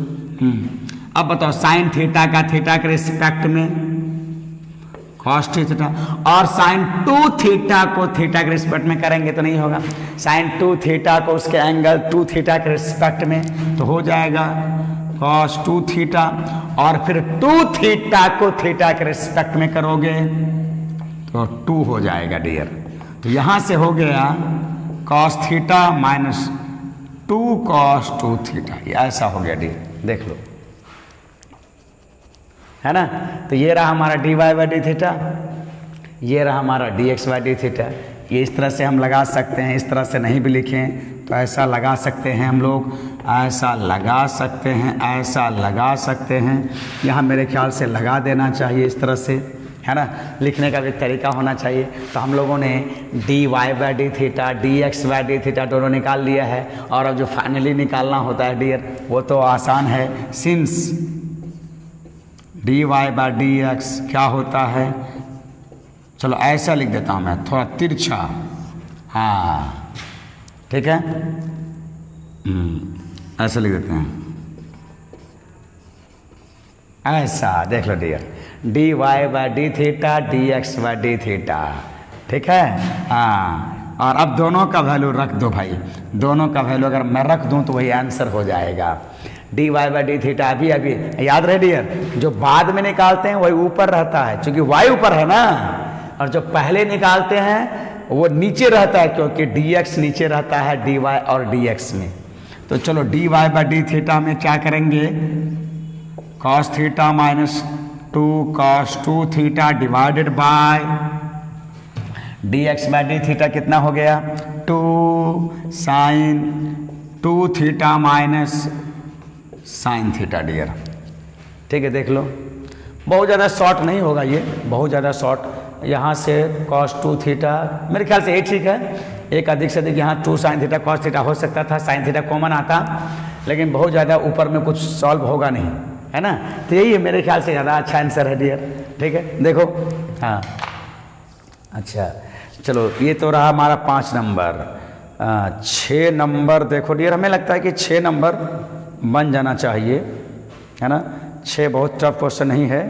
अब बताओ साइन थीटा का थीटा के रिस्पेक्ट में कॉस थीटा, और साइन 2 थीटा को थीटा के रिस्पेक्ट में करेंगे तो नहीं होगा। साइन 2 थीटा को उसके एंगल 2 थीटा के रिस्पेक्ट में तो हो जाएगा कॉस 2 थीटा, और फिर 2 थीटा को थीटा के रिस्पेक्ट में करोगे तो 2 हो जाएगा डियर। तो यहां से हो गया cos theta minus 2 cos 2 theta, ऐसा हो गया डियर, देख लो, है ना। तो ये रहा हमारा d y by d theta, ये रहा हमारा d x by d theta. ये इस तरह से हम लगा सकते हैं, इस तरह से नहीं भी लिखें तो ऐसा लगा सकते हैं हम लोग, ऐसा लगा सकते हैं, ऐसा लगा सकते हैं। यहाँ मेरे ख्याल से लगा देना चाहिए इस तरह से, है ना। लिखने का भी तरीका होना चाहिए। तो हम लोगों ने d y by d theta, d x by d theta दोनों निकाल लिया है, और अब जो फाइनली निकालना होता है डियर वो तो आसान है। Since d y by d x क्या होता है, चलो ऐसा लिख देता हूँ मैं, थोड़ा तिरछा, हाँ ठीक है, ऐसा लिख देते हैं, ऐसा देख लो dear, d y by d theta d x by d theta, ठीक है। हाँ, और अब दोनों का वैल्यू रख दो भाई, दोनों का वैल्यू अगर मैं रख दूं तो वही आंसर हो जाएगा। D y by d theta अभी अभी याद रहे डियर, जो बाद में निकालते हैं वही ऊपर रहता है क्योंकि वाई ऊपर है ना, और जो पहले निकालते हैं वो नीचे रहता है क्योंकि डी एक्स नीचे रहता है डी वाई और डी एक्स में। तो चलो d y by d theta में क्या करेंगे, cos theta minus 2 cos 2 theta divided by d x by d theta कितना हो गया, 2 sine 2 theta minus sine theta dear, ठीक है। देख लो बहुत ज़्यादा शॉर्ट नहीं होगा ये, बहुत ज़्यादा शॉर्ट, यहाँ से कॉस 2 थीटा मेरे ख्याल से ये ठीक है, एक अधिक से अधिक यहाँ 2 साइन थीटा कॉस थीटा हो सकता था, साइन थीटा कॉमन आता, लेकिन बहुत ज़्यादा ऊपर में कुछ सॉल्व होगा नहीं, है ना। तो यही है मेरे ख्याल से ज़्यादा अच्छा आंसर है डियर, ठीक है। देखो हाँ अच्छा चलो, ये तो रहा हमारा 5 नंबर। 6 नंबर देखो डियर, हमें लगता है कि 6 नंबर बन जाना चाहिए, है ना। 6 बहुत टफ क्वेश्चन नहीं है।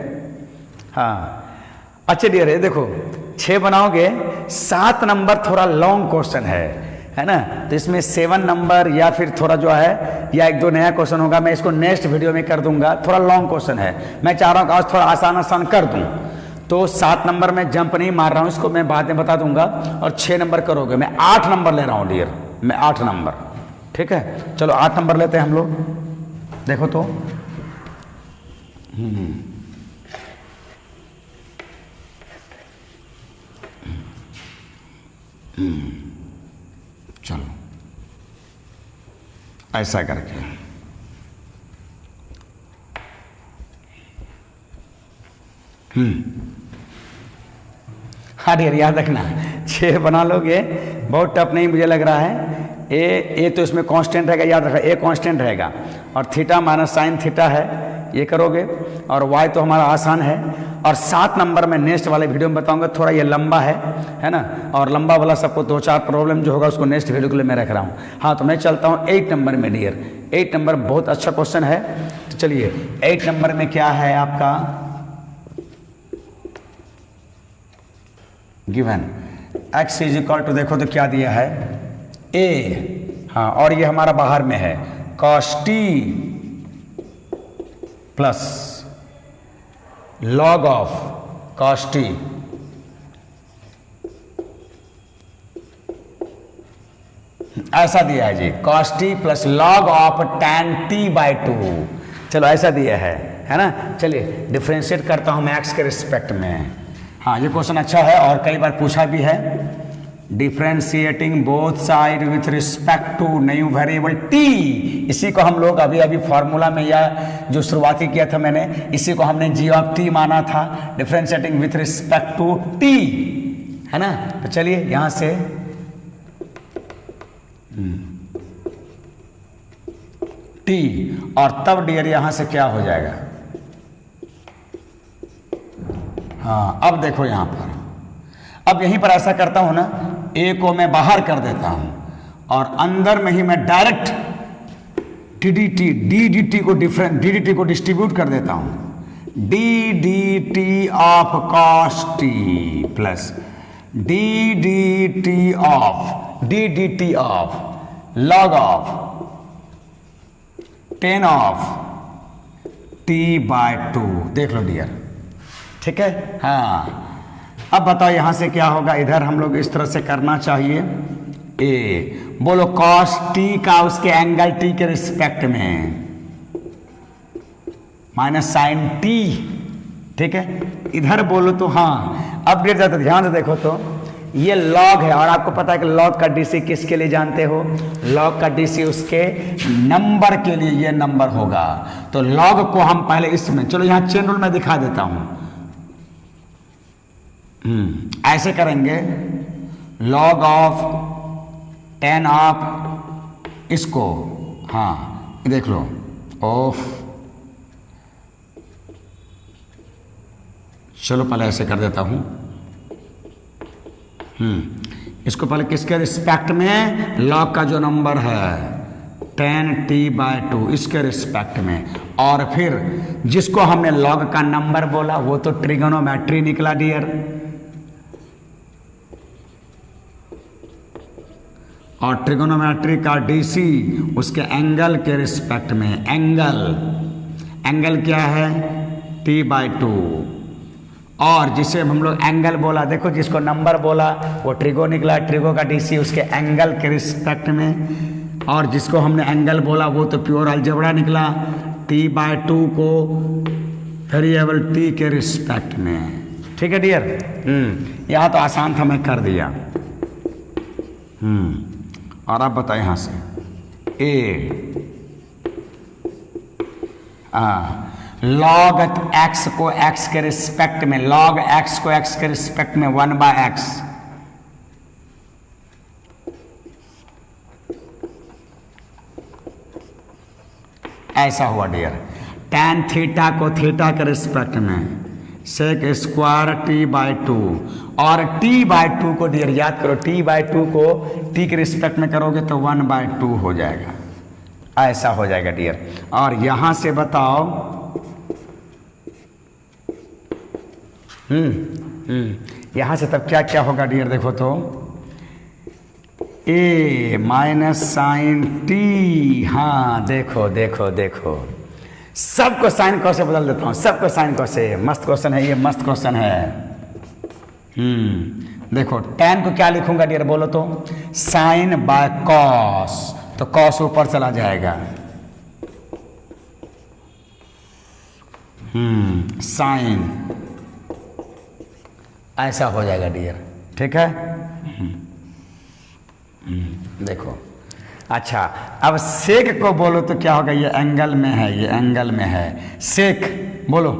हाँ अच्छा डियर, ये देखो 6 बनाओगे, 7 नंबर थोड़ा लॉन्ग क्वेश्चन है ना। तो इसमें 7 नंबर या फिर थोड़ा जो है या 1-2 नया क्वेश्चन होगा, मैं इसको नेक्स्ट वीडियो में कर दूंगा, थोड़ा लॉन्ग क्वेश्चन है। मैं चाह रहा हूँ कि आज थोड़ा आसान आसान कर दूँ, तो 7 नंबर में जंप नहीं मार रहा हूँ, इसको मैं बाद में बता दूंगा। और 6 नंबर करोगे, मैं 8 नंबर ले रहा हूँ डियर, मैं 8 नंबर, ठीक है। चलो 8 नंबर लेते हैं हम लोग, देखो तो चलो ऐसा करके हाँ डियर याद रखना, 6 बना लोगे, बहुत टफ नहीं मुझे लग रहा है। ए तो इसमें कांस्टेंट रहेगा, याद रखा, ए कांस्टेंट रहेगा, और थीटा माइनस साइन थीटा है, ये करोगे, और वाई तो हमारा आसान है। और 7 नंबर में नेक्स्ट वाले वीडियो में बताऊंगा, थोड़ा ये लंबा है ना, और लंबा वाला सबको 2-4 प्रॉब्लम जो होगा उसको नेक्स्ट वीडियो के लिए मैं रख रहा हूँ। हाँ तो मैं चलता हूँ 8 नंबर में डियर, 8 नंबर बहुत अच्छा क्वेश्चन है। तो चलिए 8 नंबर में क्या है आपका given, x is equal to, देखो तो क्या दिया है, a, हाँ, और ये हमारा बाहर में है cos t plus log of cos t, ऐसा दिया है जी, cos t plus log of tan t by 2, चलो ऐसा दिया है ना। चलिए डिफ्रेंशिएट करता हूं मैं x के रिस्पेक्ट में। हाँ ये क्वेश्चन अच्छा है और कई बार पूछा भी है, differentiating both side with respect to new variable t, इसी को हम लोग अभी अभी फॉर्मूला में या जो शुरुआती किया था मैंने, इसी को हमने g ऑफ t माना था, differentiating with respect to t, है ना। तो चलिए यहां से t, और तब डियर यहां से क्या हो जाएगा, हाँ अब देखो यहां पर, अब यहीं पर ऐसा करता हूं ना, a को मैं बाहर कर देता हूं और अंदर में ही मैं डायरेक्ट डी डी टी को डिस्ट्रीब्यूट कर देता हूं, D D T of cos T plus D D T of log of ten of T by two. देख लो डियर, ठीक है। हाँ, अब बताओ यहां से क्या होगा, इधर हम लोग इस तरह से करना चाहिए। ए बोलो कॉस टी का उसके एंगल टी के रिस्पेक्ट में माइनस साइन टी, ठीक है। इधर बोलो तो हाँ, अब गिर जाता, ध्यान से देखो तो ये लॉग है, और आपको पता है कि लॉग का डीसी किसके लिए जानते हो, लॉग का डीसी उसके नंबर के लिए ये नंबर होगा। तो लॉग को हम पहले इसमें, चलो यहां चेन रूल में दिखा देता हूं। ऐसे करेंगे, लॉग ऑफ टेन ऑफ इसको, हाँ देख लो, ऑफ, चलो पहले ऐसे कर देता हूं। इसको पहले किसके रिस्पेक्ट में, लॉग का जो नंबर है 10t/2 इसके रिस्पेक्ट में, और फिर जिसको हमने लॉग का नंबर बोला वो तो ट्रिगोनोमेट्री निकला डियर, और ट्रिगोनोमेट्री का डीसी उसके एंगल के रिस्पेक्ट में, एंगल क्या है t/2, और जिसे हम लोग एंगल बोला, देखो जिसको नंबर बोला वो ट्रिगो निकला, ट्रिगो का डीसी उसके एंगल के रिस्पेक्ट में, और जिसको हमने एंगल बोला वो तो प्योर अलजेब्रा निकला, t/2 को वेरिएबल t के रिस्पेक्ट में, ठीक है डियर। यहाँ तो आसान था, मैं कर दिया। और आप बताएं यहां से लॉग एक्स को एक्स के रिस्पेक्ट में, लॉग एक्स को एक्स के रिस्पेक्ट में 1/x, ऐसा हुआ डियर। tan थीटा को थीटा के रिस्पेक्ट में सेक स्क्वायर t/2, और t/2 को डियर याद करो, t/2 को t के रिस्पेक्ट में करोगे तो 1/2 हो जाएगा, ऐसा हो जाएगा डियर। और यहां से बताओ, यहां से तब क्या क्या होगा डियर, देखो तो a माइनस साइन टी, हाँ देखो देखो देखो, सबको साइन कौ से बदल देता हूं, सबको साइन कौ से, मस्त क्वेश्चन है ये, मस्त क्वेश्चन है। देखो tan को क्या लिखूंगा डियर बोलो तो, साइन बाय कॉस, तो कॉस ऊपर चला जाएगा, साइन, ऐसा हो जाएगा डियर, ठीक है। देखो अच्छा, अब सेक को बोलो तो क्या होगा, ये एंगल में है, ये एंगल में है, सेक बोलो,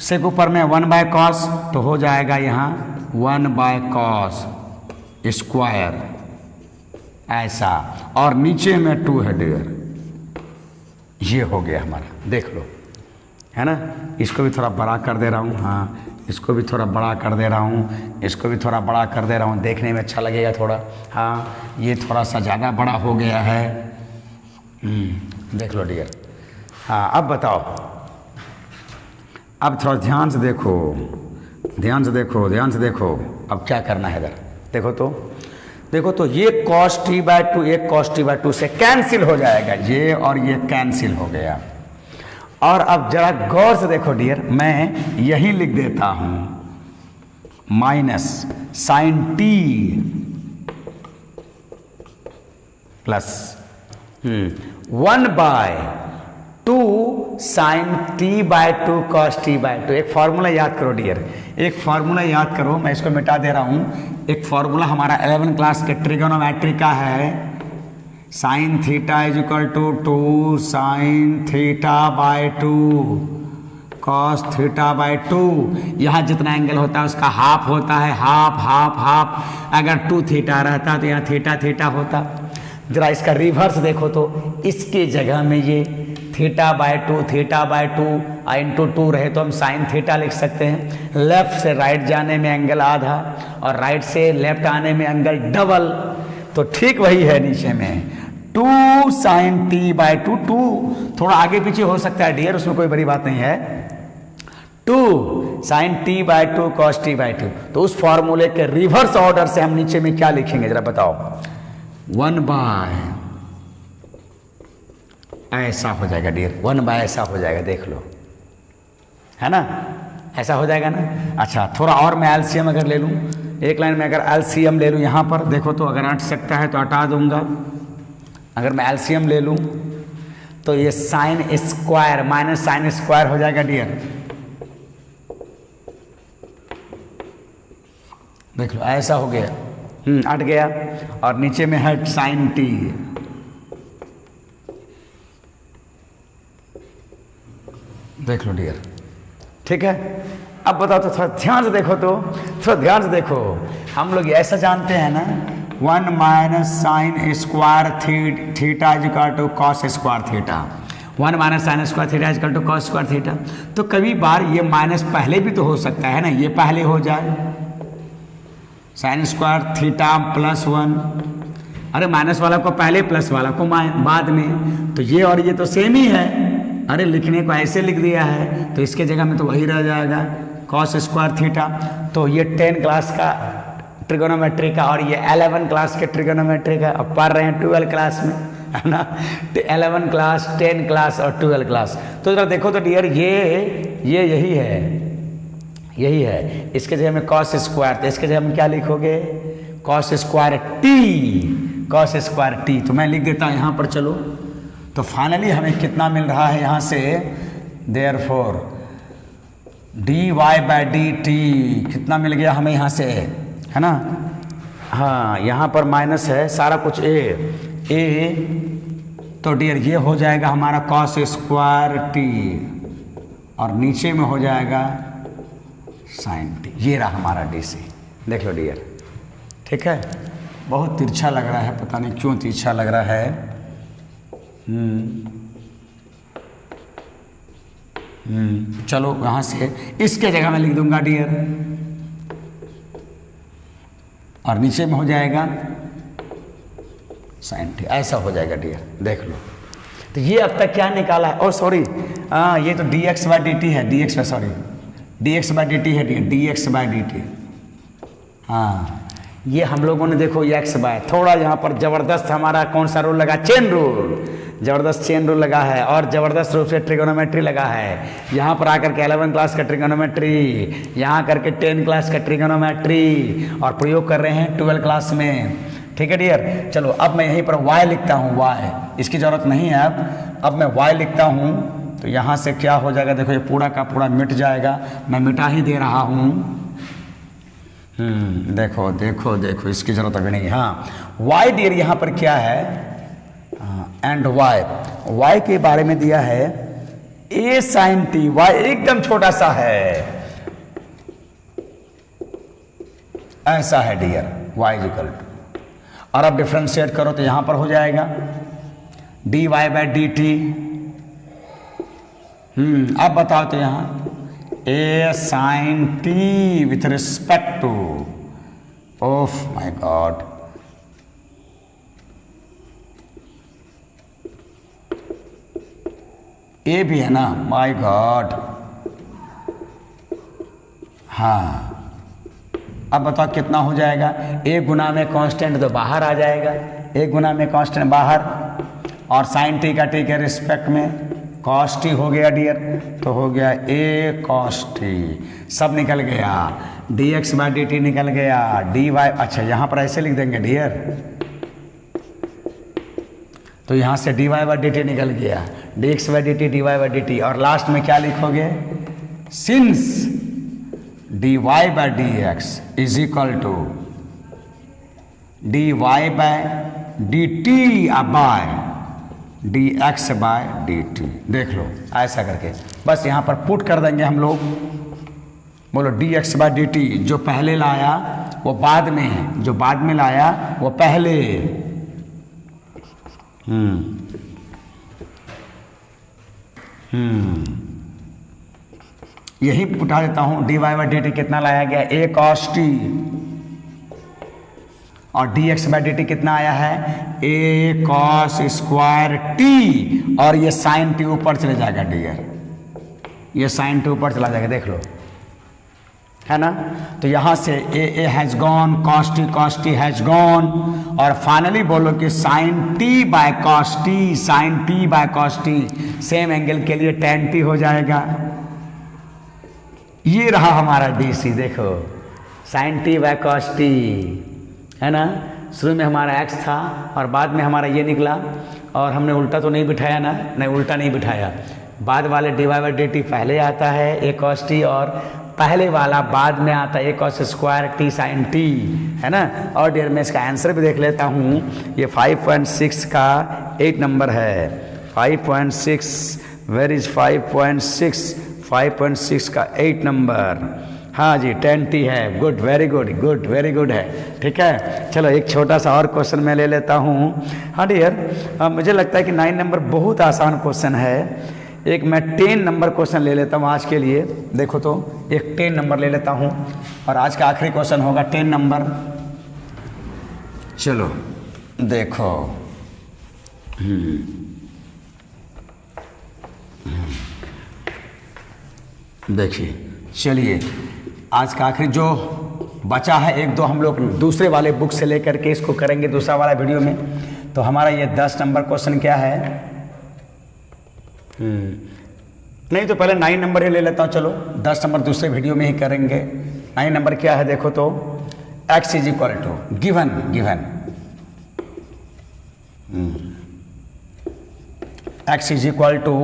सेक ऊपर में 1/cos, तो हो जाएगा यहाँ 1/cos स्क्वायर, ऐसा, और नीचे में 2 है डियर, ये हो गया हमारा, देख लो, है ना। इसको भी थोड़ा बड़ा कर दे रहा हूँ, हाँ इसको भी थोड़ा बड़ा कर दे रहा हूँ, इसको भी थोड़ा बड़ा कर दे रहा हूँ, देखने में अच्छा लगेगा थोड़ा, हाँ ये थोड़ा सा ज़्यादा बड़ा हो गया है। देख लो डियर। हाँ अब बताओ, अब थोड़ा ध्यान से देखो, ध्यान से देखो, ध्यान से देखो, अब क्या करना है इधर देखो तो, देखो तो ये cos t/2 एक cos t/2 से कैंसिल हो जाएगा, ये और ये कैंसिल हो गया। और अब जरा गौर से देखो डियर, मैं यही लिख देता हूं minus sine t plus 1/2 sine t/2 cos t/2। एक फॉर्मूला याद करो डियर, एक फॉर्मूला याद करो, मैं इसको मिटा दे रहा हूं। एक फॉर्मूला हमारा 11 क्लास के ट्रिगोनोमेट्री का है, sine theta is equal to 2 sine theta cos theta. यहाँ जितना एंगल होता है उसका हाफ होता है, हाफ हाफ हाफ। अगर 2 थीटा रहता तो यहाँ थीटा थीटा होता। जरा इसका रिवर्स देखो तो, इसके जगह में ये थीटा/2 थीटा/2 इंटू 2 रहे तो हम साइन थीटा लिख सकते हैं। लेफ्ट से राइट जाने में एंगल आधा और राइट से लेफ्ट आने में एंगल डबल, तो ठीक वही है नीचे में 2 साइन टी बाय 2, 2 थोड़ा आगे पीछे हो सकता है डियर, उसमें कोई बड़ी बात नहीं है। 2 sine t by 2 cos t by 2। तो उस फॉर्मूले के रिवर्स ऑर्डर से हम नीचे में क्या लिखेंगे जरा बताओ। 1 बाय ऐसा हो जाएगा डियर, 1 बाय ऐसा हो जाएगा, देख लो, है ना, ऐसा हो जाएगा ना। अच्छा थोड़ा और मैं एलसीएम अगर ले लूँ, एक लाइन में अगर एलसीएम ले लूँ यहाँ पर देखो, तो अगर हट सकता है तो हटा दूंगा। अगर मैं एलसीएम ले लूँ तो ये sine square minus sine square हो जाएगा डियर, देख लो ऐसा हो गया, हट गया। और नीचे में है साइन टी, देख लो डियर, ठीक है। अब बताओ तो थोड़ा ध्यान से देखो, तो थोड़ा ध्यान से देखो, हम लोग ऐसा जानते हैं ना 1 minus sine square theta equal to cos square theta, 1 minus sine square theta equal to cos square theta. तो कभी बार ये माइनस पहले भी तो हो सकता है ना, ये पहले हो जाए साइन स्क्वायर थीटा प्लस 1, अरे माइनस वाला को पहले प्लस वाला को बाद में, तो ये और ये तो सेम ही है, अरे लिखने को ऐसे लिख दिया है तो इसके जगह में तो वही रह जाएगा कॉस स्क्वायर थीटा। तो ये 10 क्लास का ट्रिगोनोमेट्री का और ये 11 क्लास के ट्रिगोनोमेट्री का, अब पढ़ रहे हैं 12 क्लास में, है ना, 11 क्लास 10 क्लास और 12 क्लास। तो जरा देखो तो डियर ये यही है, यही है। इसके जगह में कॉस स्क्वायर, तो इसके जगह में क्या लिखोगे, cos square T, cos square T. तो मैं लिख देता हूँ यहाँ पर, चलो। तो फाइनली हमें कितना मिल रहा है यहाँ से, therefore d y by d t कितना मिल गया हमें यहाँ से, है ना। हाँ यहाँ पर माइनस है सारा कुछ ए, तो डियर ये हो जाएगा हमारा कॉस स्क्वायर टी और नीचे में हो जाएगा साइन टी। ये रहा हमारा डी सी, देख लो डियर, ठीक है। बहुत तिरछा लग रहा है, पता नहीं क्यों तिरछा लग रहा है। चलो यहाँ से इसके जगह में लिख दूंगा डियर, और नीचे में हो जाएगा साइन टी, ऐसा हो जाएगा डियर, देख लो। तो ये अब तक क्या निकाला है, और सॉरी ये तो d x by d t है, d x sorry d x by d t है, d x by d t. हाँ ये हम लोगों ने देखो ये एक्स बाय, थोड़ा यहाँ पर जबरदस्त हमारा कौन सा रूल लगा, चेन रूल, जबरदस्त चेन रूल लगा है और जबरदस्त रूप से ट्रिगोनोमेट्री लगा है। यहाँ पर आकर के 11 क्लास का ट्रिगोनोमेट्री, यहाँ करके 10 क्लास का ट्रिगोनोमेट्री, और प्रयोग कर रहे हैं 12 क्लास में, ठीक है डियर। चलो अब मैं यहीं पर y लिखता हूँ, y इसकी जरूरत नहीं है अब मैं y लिखता हूँ। तो यहाँ से क्या हो जाएगा, देखो ये पूरा का पूरा मिट जाएगा, मैं मिटा ही दे रहा हूँ। देखो देखो देखो, इसकी जरूरत अभी नहीं। हाँ y डियर यहाँ पर क्या है, एंड y के बारे में दिया है a साइन टी, y एकदम छोटा सा है, ऐसा है डियर y इक्वल टू, और अब डिफ्रेंशिएट करो तो यहां पर हो जाएगा dy बाई डी टी। अब बताओ तो यहां a sine t with respect to, ओफ माय गॉड, ए भी है ना, माय गॉड। हाँ अब बताओ कितना हो जाएगा, ए गुना में कांस्टेंट तो बाहर आ जाएगा, ए गुना में कांस्टेंट बाहर, और साइन टी का टी के रिस्पेक्ट में कॉस टी हो गया डियर, तो हो गया ए कॉस टी, सब निकल गया, d x by d t निकल गया, डी वाई, अच्छा यहाँ पर ऐसे लिख देंगे डियर, तो यहाँ से d y by d t निकल गया, d x by d t, d y by d t, और लास्ट में क्या लिखोगे, since d y by d x is equal to d y by d t by d x by d t. देख लो ऐसा करके बस यहाँ पर पुट कर देंगे हम लोग। बोलो d x by d t, जो पहले लाया वो बाद में है, जो बाद में लाया वो पहले। यही उठा देता हूं, d y by d t कितना लाया गया, ए कॉस टी, और dx बाई डी टी कितना आया है, a cos स्क्वायर t, और ये साइन t ऊपर चले जाएगा डियर, ये साइन t ऊपर चला जाएगा, देख लो, है ना। तो यहां से a has gone, cos t has gone, और फाइनली बोलो कि sine t by cos t, sine t by cos t same angle के लिए tan t हो जाएगा। ये रहा हमारा DC, देखो sine t by cos t, है ना। शुरू में हमारा x था और बाद में हमारा ये निकला, और हमने उल्टा तो नहीं बिठाया ना, नहीं उल्टा नहीं बिठाया, बाद वाले dy बाई डी टी पहले आता है a cos t, और पहले वाला बाद में आता है a cos square t sine t, है ना। और डियर मैं इसका आंसर भी देख लेता हूँ, ये 5.6 का 8 नंबर है, 5.6, वेर इज 5.6, 5.6 का 8 नंबर, हाँ जी 10 t है, good, very good, good, very good है, ठीक है। चलो एक छोटा सा और क्वेश्चन मैं ले लेता हूँ। हाँ डियर, मुझे लगता है कि 9 नंबर बहुत आसान क्वेश्चन है, एक मैं 10 नंबर क्वेश्चन ले लेता हूँ आज के लिए। देखो तो एक 10 नंबर ले लेता हूँ, और आज का आखिरी क्वेश्चन होगा 10 नंबर। चलो देखो, देखिए, चलिए आज का आखिरी जो बचा है, एक दो हम लोग दूसरे वाले बुक से लेकर के इसको करेंगे दूसरा वाला वीडियो में। तो हमारा ये 10 नंबर क्वेश्चन क्या है, नहीं तो पहले 9 नंबर ही ले लेता हूँ, चलो 10 नंबर दूसरे वीडियो में ही करेंगे। 9 नंबर क्या है, देखो तो, x is equal to given x is equal to,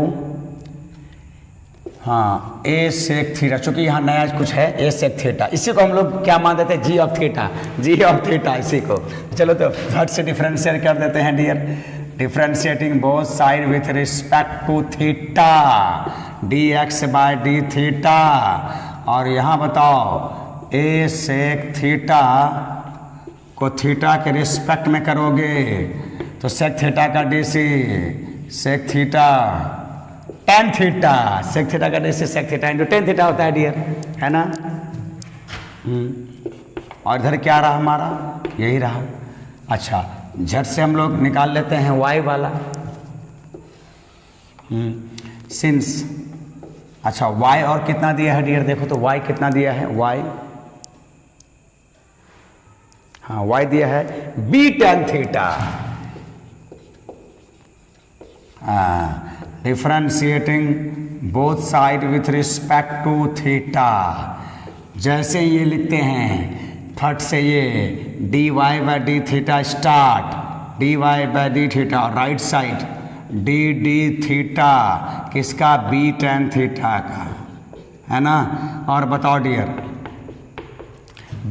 हाँ, a सेक थीटा, चूंकि यहाँ नया कुछ है, a सेक थीटा, इसी को हम लोग क्या मान देते हैं, g ऑफ थीटा, इसी को। चलो तो फट से डिफरेंशिएट कर देते हैं dear, differentiating both side with respect to theta, dx by d theta, और यहाँ बताओ a सेक थीटा को थीटा के रिस्पेक्ट में करोगे तो सेक थीटा का dc, सेक थीटा tan थीटा, सेक थीटा का dc sec theta into tan theta होता है डियर, है ना। और इधर क्या रहा हमारा, यही रहा। अच्छा, झट से हम लोग निकाल लेते हैं y वाला, सिंस, अच्छा y और कितना दिया है डियर, देखो तो y कितना दिया है, y, हाँ y दिया है b tan theta, differentiating both side with respect to theta, जैसे ये लिखते हैं फट से ये dy by d theta start, dy by d theta, right side d theta किसका, b tan थीटा का, है ना। और बताओ डियर,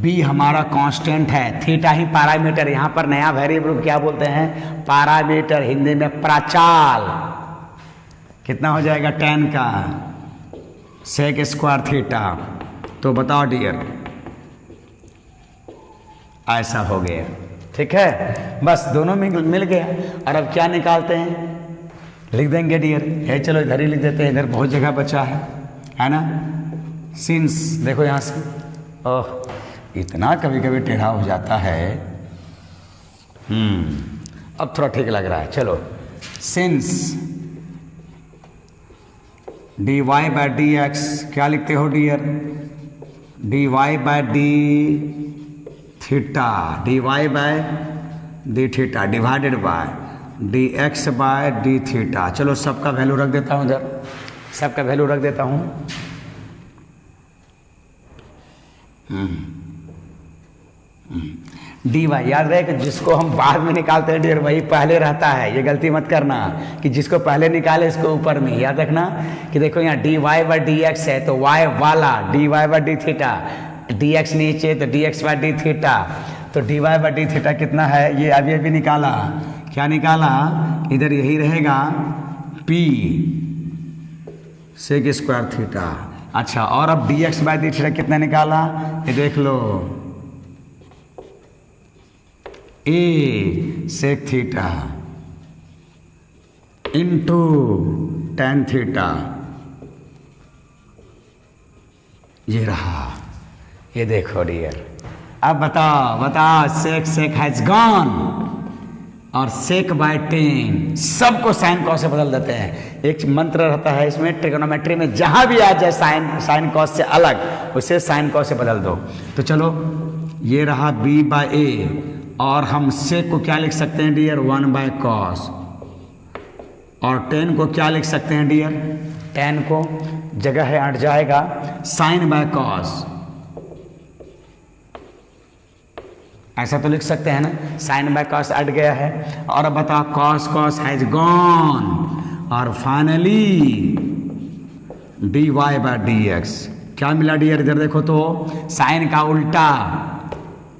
b हमारा कांस्टेंट है, थीटा ही पैरामीटर, यहाँ पर नया वेरिएबल क्या बोलते हैं, पैरामीटर, हिंदी में प्राचाल, कितना हो जाएगा tan का सेक स्क्वायर थीटा। तो बताओ डियर, ऐसा हो गया, ठीक है, बस दोनों में मिल गया। और अब क्या निकालते हैं, लिख देंगे डियर, है चलो इधर ही लिख देते हैं, इधर बहुत जगह बचा है ना। सिंस देखो यहाँ से, ओह इतना कभी कभी टेढ़ा हो जाता है, अब थोड़ा ठीक लग रहा है। चलो, since dy by d x, क्या लिखते हो dear, dy by d theta, dy by d theta divided by dx by d theta. चलो सबका वैल्यू रख देता हूँ इधर, सबका वैल्यू रख देता हूँ। डी वाई, याद रहे कि जिसको हम बाद में निकालते हैं डियर वही पहले रहता है, ये गलती मत करना कि जिसको पहले निकाले इसको ऊपर में, याद रखना कि देखो यहाँ d y by d x है तो y वाला d y by d theta, d x नीचे तो d x by d theta, तो d y by d theta कितना है, ये अभी निकाला, क्या निकाला, इधर यही रहेगा p सेक स्क्वायर थीटा। अच्छा, और अब d x by d theta कितना निकाला, ये देख लो, a sec theta into tan theta, ये रहा, ये देखो डियर, अब बताओ सेक सेक हैज गॉन और सेक बाय 10 सबको साइन कॉस से बदल देते हैं। एक मंत्र रहता है इसमें ट्रिग्नोमेट्री में, जहां भी आ जाए साइन कॉस से अलग उसे साइन कॉस से बदल दो। तो चलो ये रहा b बाय ए, और हम सेक को क्या लिख सकते हैं डियर, 1 बाय कॉस, और 10 को क्या लिख सकते हैं डियर, 10 को जगह है हट जाएगा साइन बाय कॉस, ऐसा तो लिख सकते हैं ना, साइन बाय कॉस हट गया है। और अब बताओ कॉस कॉस हैज गॉन, और फाइनली dy बाय dx क्या मिला डियर, इधर देखो तो साइन का उल्टा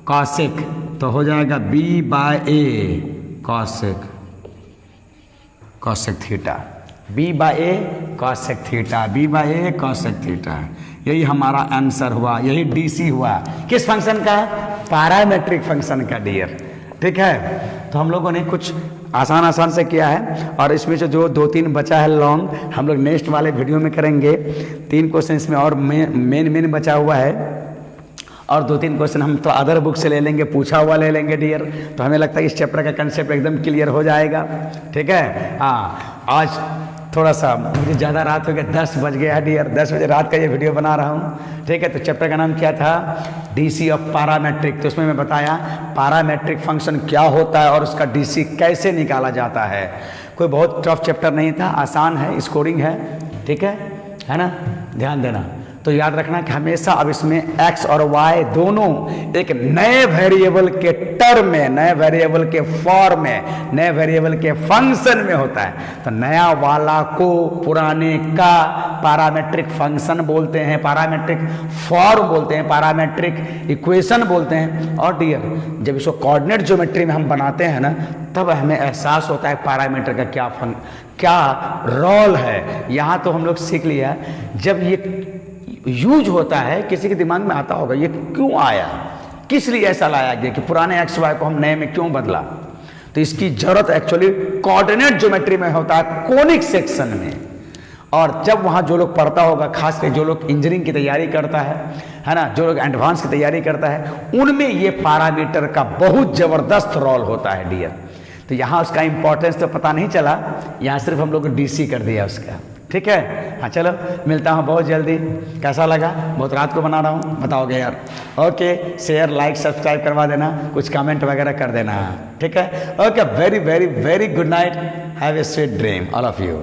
कॉसेक, तो हो जाएगा b by a cosec, cosec theta, b by a cosec theta, b by a cosec theta. यही हमारा आंसर हुआ, यही डीसी हुआ। किस फंक्शन का, पैरामेट्रिक फंक्शन का डियर। ठीक है, तो हम लोगों ने कुछ आसान से किया है, और इसमें से जो 2-3 बचा है लॉन्ग, हम लोग नेक्स्ट वाले वीडियो में करेंगे। 3 क्वेश्चन इसमें और मेन बचा हुआ है, और 2-3 क्वेश्चन हम तो अदर बुक से ले लेंगे, पूछा हुआ ले लेंगे डियर। तो हमें लगता है इस चैप्टर का कंसेप्ट एकदम क्लियर हो जाएगा। ठीक है, हाँ आज थोड़ा सा मुझे ज़्यादा रात हो गया, 10 बज गया है डियर, 10 बजे रात का ये वीडियो बना रहा हूँ। ठीक है, तो चैप्टर का नाम क्या था, डीसी ऑफ पैरामेट्रिक। तो उसमें मैं बताया पैरामेट्रिक फंक्शन क्या होता है और उसका डीसी कैसे निकाला जाता है। कोई बहुत टफ चैप्टर नहीं था, आसान है, स्कोरिंग है। ठीक है ना, ध्यान देना। तो याद रखना कि हमेशा अब इसमें x और y दोनों एक नए वेरिएबल के टर्म में, नए वेरिएबल के फॉर्म में, नए वेरिएबल के फंक्शन में होता है। तो नया वाला को पुराने का पैरामेट्रिक फंक्शन बोलते हैं, पैरामेट्रिक फॉर्म बोलते हैं, पैरामेट्रिक इक्वेशन बोलते हैं। और डियर जब इसको कोऑर्डिनेट ज्योमेट्री में हम बनाते हैं ना, तब हमें एहसास होता है पैरामीटर का क्या रोल है। यहाँ तो हम लोग सीख लिया, जब ये यूज होता है किसी के दिमाग में आता होगा ये क्यों आया, किस लिए ऐसा लाया गया कि पुराने एक्स वाई को हम नए में क्यों बदला। तो इसकी जरूरत एक्चुअली कोऑर्डिनेट ज्योमेट्री में होता है, कोनिक सेक्शन में। और जब वहाँ जो लोग पढ़ता होगा, खास कर जो लोग इंजीनियरिंग की तैयारी करता है ना, जो लोग एडवांस की तैयारी करता है, उनमें ये पैरामीटर का बहुत ज़बरदस्त रोल होता है डियर। तो यहाँ उसका इंपॉर्टेंस तो पता नहीं चला, यहाँ सिर्फ हम लोग डीसी कर दिया उसका। ठीक है, हाँ चलो मिलता हूँ बहुत जल्दी। कैसा लगा, बहुत रात को बना रहा हूँ, बताओगे यार। ओके, शेयर लाइक सब्सक्राइब करवा देना, कुछ कमेंट वगैरह कर देना। ठीक है, okay, very very very good night, have a sweet dream all of you.